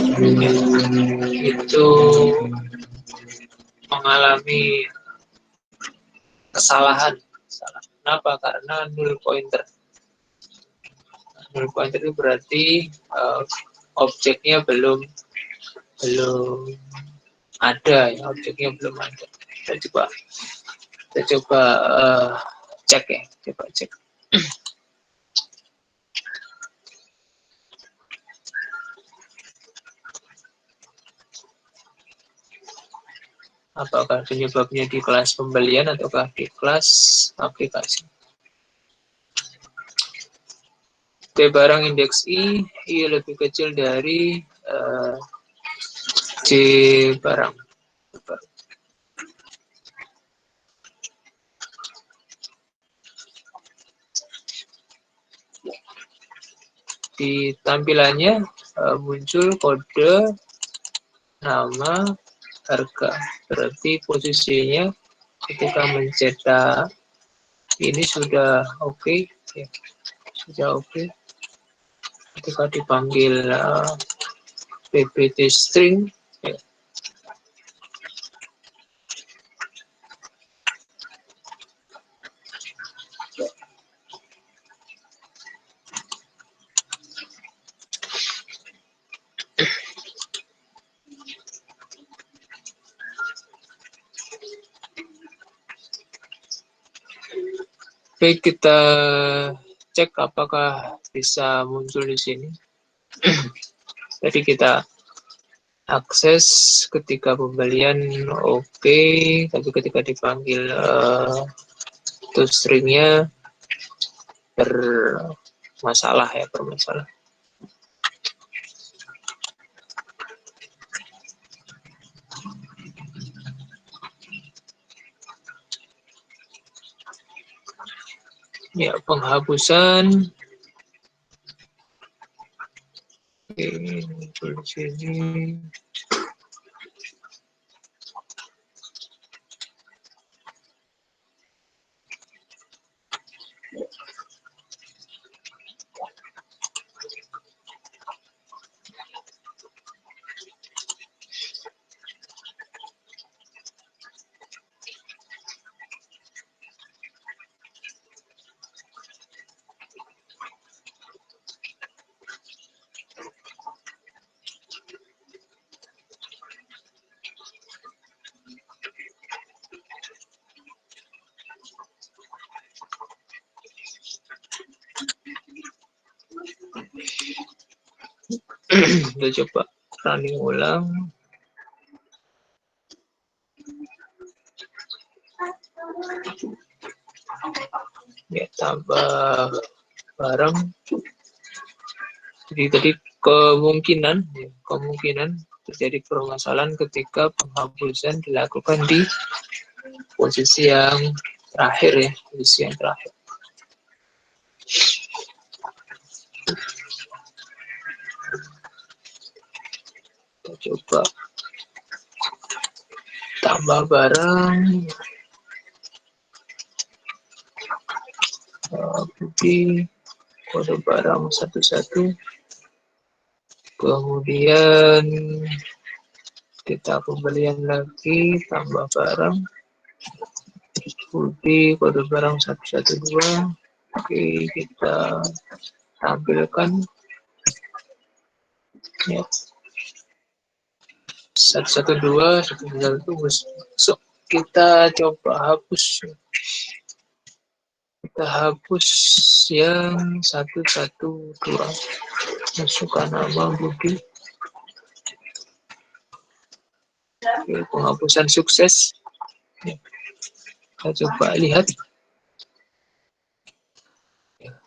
itu mengalami kesalahan. Kenapa? Karena null pointer. Null pointer itu berarti objeknya belum ada, ya, objeknya belum ada. Kita coba cek, ya, coba cek. Apakah penyebabnya di kelas pembelian ataukah di kelas aplikasi. P barang indeks I lebih kecil dari C barang. Di tampilannya muncul kode, nama, harga. Berarti posisinya ketika mencetak ini sudah oke, ya, sudah oke. Ketika dipanggil ppt string, ya. Baik, kita cek apakah bisa muncul di sini. Jadi kita akses ketika pembelian oke, tapi ketika dipanggil toString-nya bermasalah ya, bermasalah. Ya, penghapusan. Oke, muncul di sini. Kita coba running ulang. Ya, tambah barang. Jadi tadi kemungkinan terjadi permasalahan ketika penghapusan dilakukan di posisi yang terakhir ya, posisi yang terakhir. Kita coba tambah barang, bukti kode barang 11, kemudian kita pembelian lagi, tambah barang, bukti kode barang 112. Oke, kita tampilkan ya, 112, 112. So, kita coba hapus. Kita hapus yang 112. Masukkan nama Budi. Oke, penghapusan sukses. Kita coba lihat.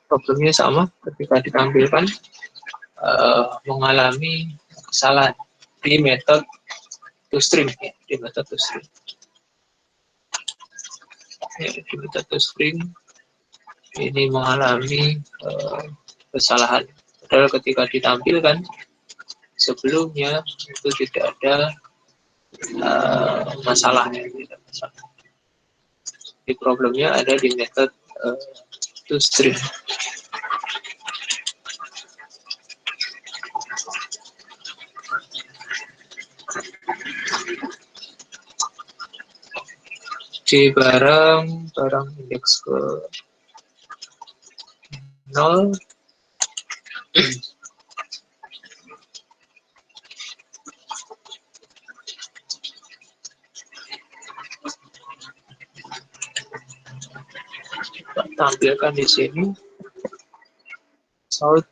Problemnya sama ketika ditampilkan mengalami kesalahan di metode toString ya, di metode toString. Ya, di metode toString ini mengalami kesalahan. Padahal ketika ditampilkan sebelumnya itu tidak ada masalahnya. Di problemnya ada di metode toString. C barang indeks ke 0. Tampilkan di sini sort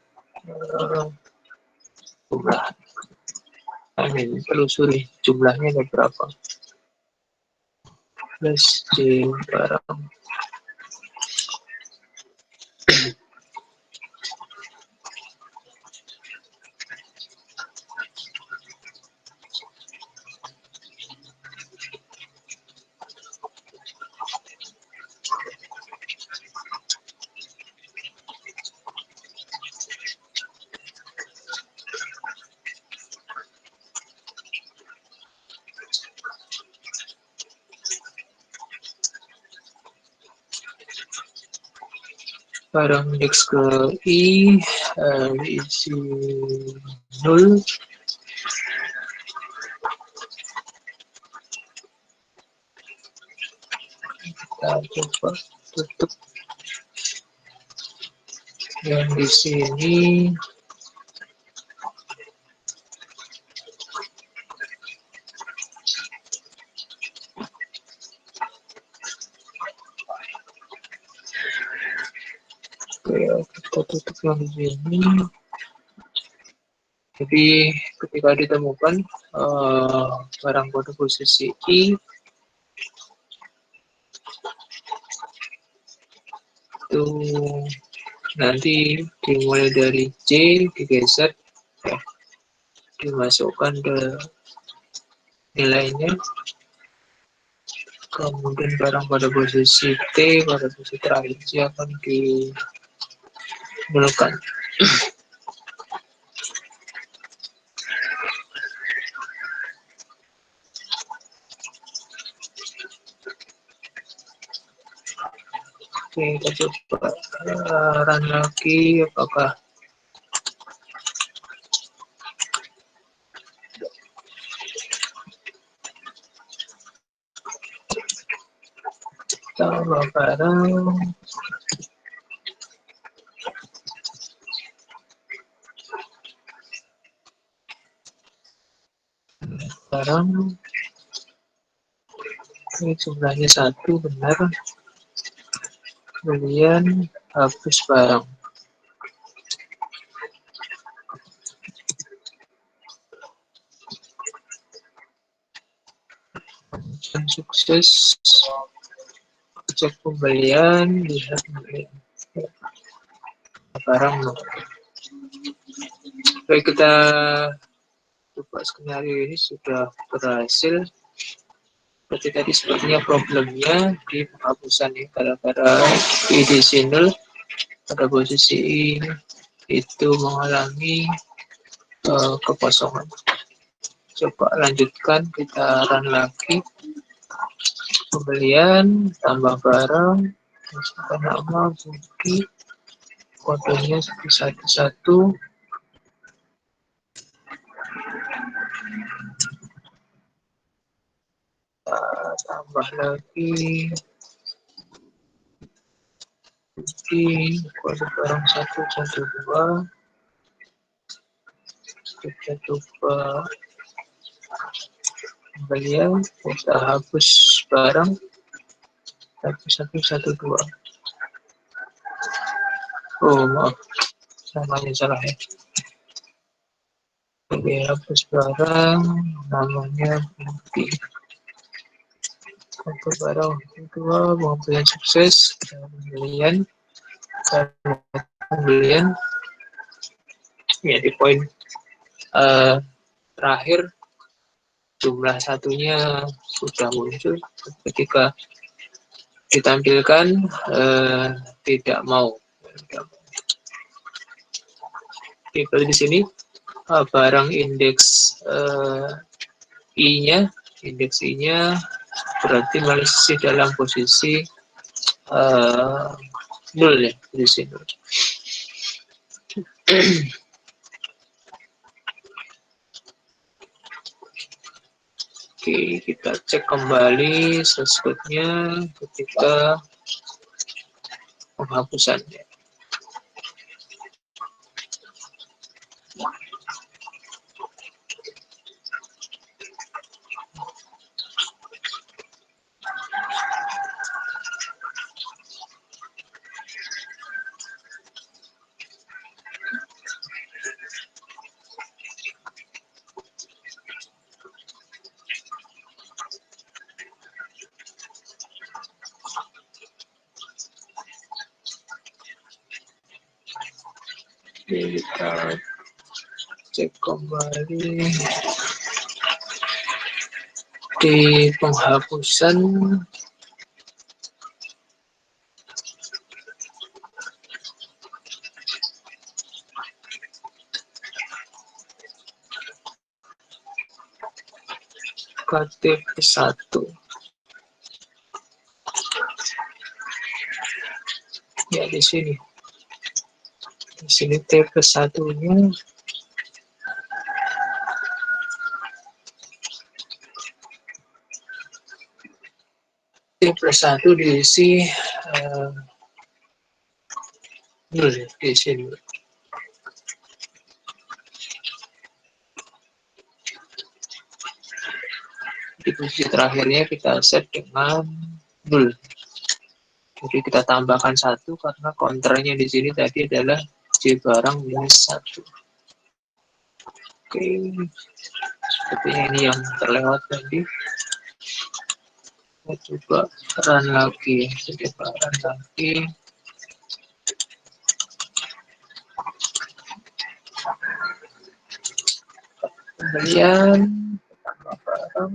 jumlah. Ini telusuri jumlahnya ada berapa. Plus C barang. barang indeks ke I diisi 0. Kita coba tutup yang di sini. Oke, kita tutup yang di sini. Jadi ketika ditemukan barang pada posisi I itu nanti dimulai dari J digeser, ya, dimasukkan ke nilainya, kemudian barang pada posisi T pada posisi terakhir J akan dimulakan. Oke, kita coba run lagi apakah tambah barang ini jumlahnya 1 benar, kemudian hapus barang. Dan sukses, cek pembelian, lihat pembelian barang. Baik, kita coba skenario ini sudah berhasil. Seperti tadi sepertinya problemnya di penghapusan ini gara-gara id single pada posisi ini itu mengalami kekosongan. Coba lanjutkan, kita run lagi. Pembelian, tambah barang, masukkan nama, bukti, kodenya 111. Tambah lagi, bukti, kode barang 112. Kita coba pembelian, kita hapus barang 1112. Oh maaf, namanya salah ya. Oke, hapus barang, namanya bukti. Untuk barang kedua, pembelian sukses, pembelian ya di poin terakhir jumlah satunya sudah muncul ketika ditampilkan tidak mau. Oke, di sini barang indeks I-nya, berarti masih dalam posisi 0 ya, posisi 0. Oke, kita cek kembali sesuatunya ketika penghapusannya. Kita cek kembali di penghapusan. KTP 1 ya di sini Di sini T+1-nya T+1 diisi nol ya, diisi nol. Di posisi terakhirnya kita set dengan nol. Jadi kita tambahkan 1 karena counternya di sini tadi adalah J barang minus 1. Oke, sepertinya ini yang terlewat tadi. Kita coba run lagi. Coba run lagi. Kemudian tambah barang.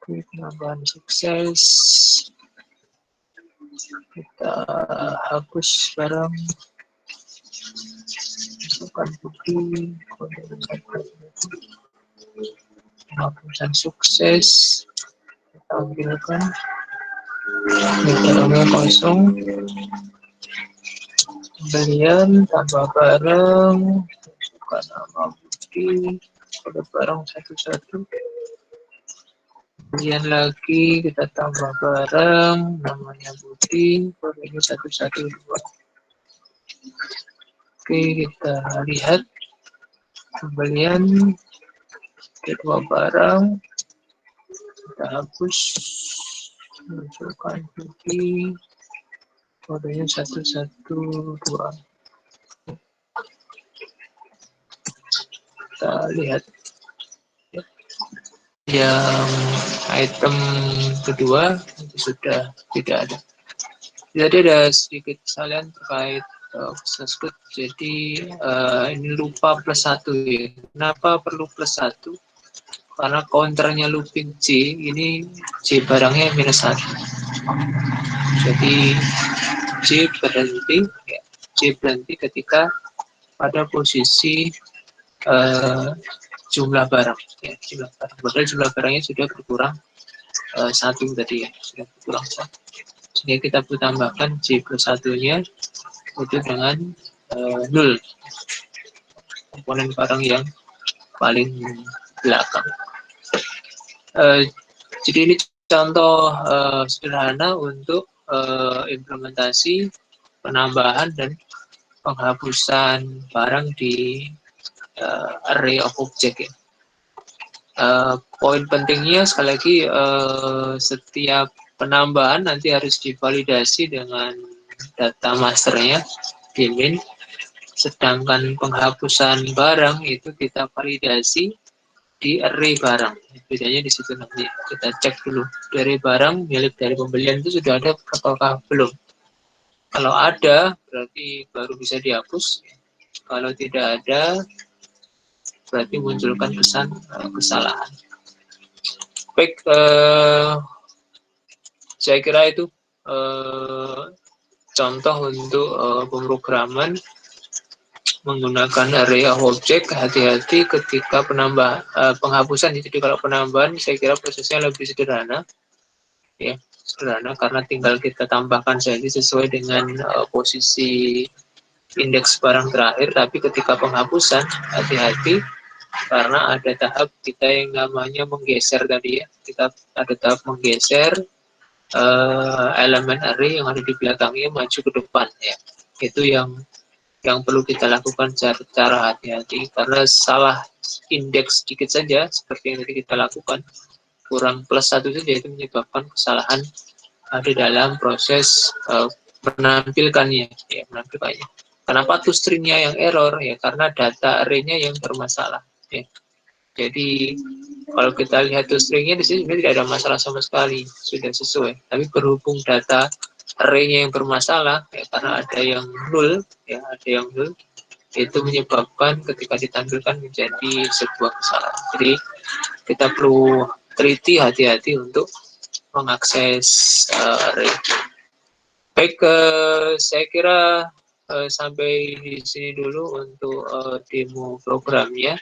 Penambahan sukses. Kita hapus barang. Masukkan bukti. Penghapusan sukses. Kita ambilkan. Barangnya kosong. Pembelian tambah barang. Masukkan nama bukti. Pada barang satu-satu. Kemudian lagi kita tambah barang, namanya bukti, ini 112. Oke, kita lihat pembelian kedua barang, kita hapus, masukkan bukti, kodenya 112. Kita lihat yang item kedua itu sudah tidak ada. Jadi ada sedikit kesalahan terkait tersebut. Jadi ini lupa +1 ya. Kenapa perlu +1? Karena counternya looping J, ini J barangnya -1. Jadi J berhenti, ya, J berhenti ketika pada posisi jumlah barang. Ya, jumlah barang. Padahal jumlah barangnya sudah berkurang 1 tadi ya, sudah berkurang 1. Sehingga kita perlu tambahkan J+1-nya itu dengan 0. Komponen barang yang paling belakang. Jadi ini contoh sederhana untuk implementasi penambahan dan penghapusan barang di array of object ya. Poin pentingnya sekali lagi setiap penambahan nanti harus divalidasi dengan data masternya di min, sedangkan penghapusan barang itu kita validasi di array barang. Bedanya di situ nanti kita cek dulu dari barang milik dari pembelian itu sudah ada ataukah belum. Kalau ada berarti baru bisa dihapus. Kalau tidak ada berarti munculkan pesan kesalahan. Baik, saya kira itu contoh untuk pemrograman menggunakan array of object. Hati-hati ketika penghapusan. Jadi kalau penambahan saya kira prosesnya lebih sederhana, ya sederhana karena tinggal kita tambahkan saja sesuai dengan posisi indeks barang terakhir. Tapi ketika penghapusan hati-hati karena ada tahap kita yang namanya menggeser tadi ya, kita ada tahap menggeser elemen array yang ada di belakangnya maju ke depan ya. Itu yang perlu kita lakukan secara hati-hati karena salah indeks sedikit saja seperti yang tadi kita lakukan, kurang +1 saja itu menyebabkan kesalahan ada dalam proses menampilkannya ya, menampilkannya. Kenapa tuh stringnya yang error ya, karena data array-nya yang bermasalah ya. Jadi kalau kita lihat tuh stringnya di sini tidak ada masalah sama sekali, sudah sesuai. Tapi berhubung data array-nya yang bermasalah ya, karena ada yang 0 ya, ada yang 0, itu menyebabkan ketika ditampilkan menjadi sebuah kesalahan. Jadi kita perlu teliti, hati-hati untuk mengakses array. Baik, saya kira sampai di sini dulu untuk demo programnya.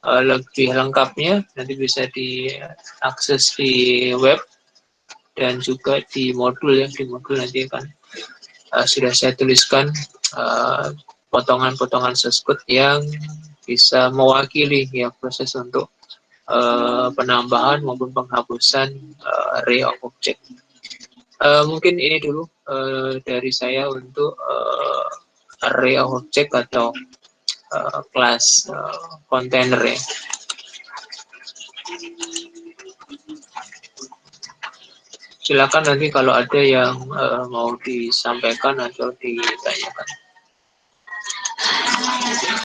Lebih lengkapnya nanti bisa diakses di web dan juga di modul ya, di modul nanti akan sudah saya tuliskan potongan-potongan source code yang bisa mewakili ya proses untuk penambahan maupun penghapusan array of object. Mungkin ini dulu dari saya untuk array of object atau kelas container ya. Silakan nanti kalau ada yang mau disampaikan atau ditanyakan.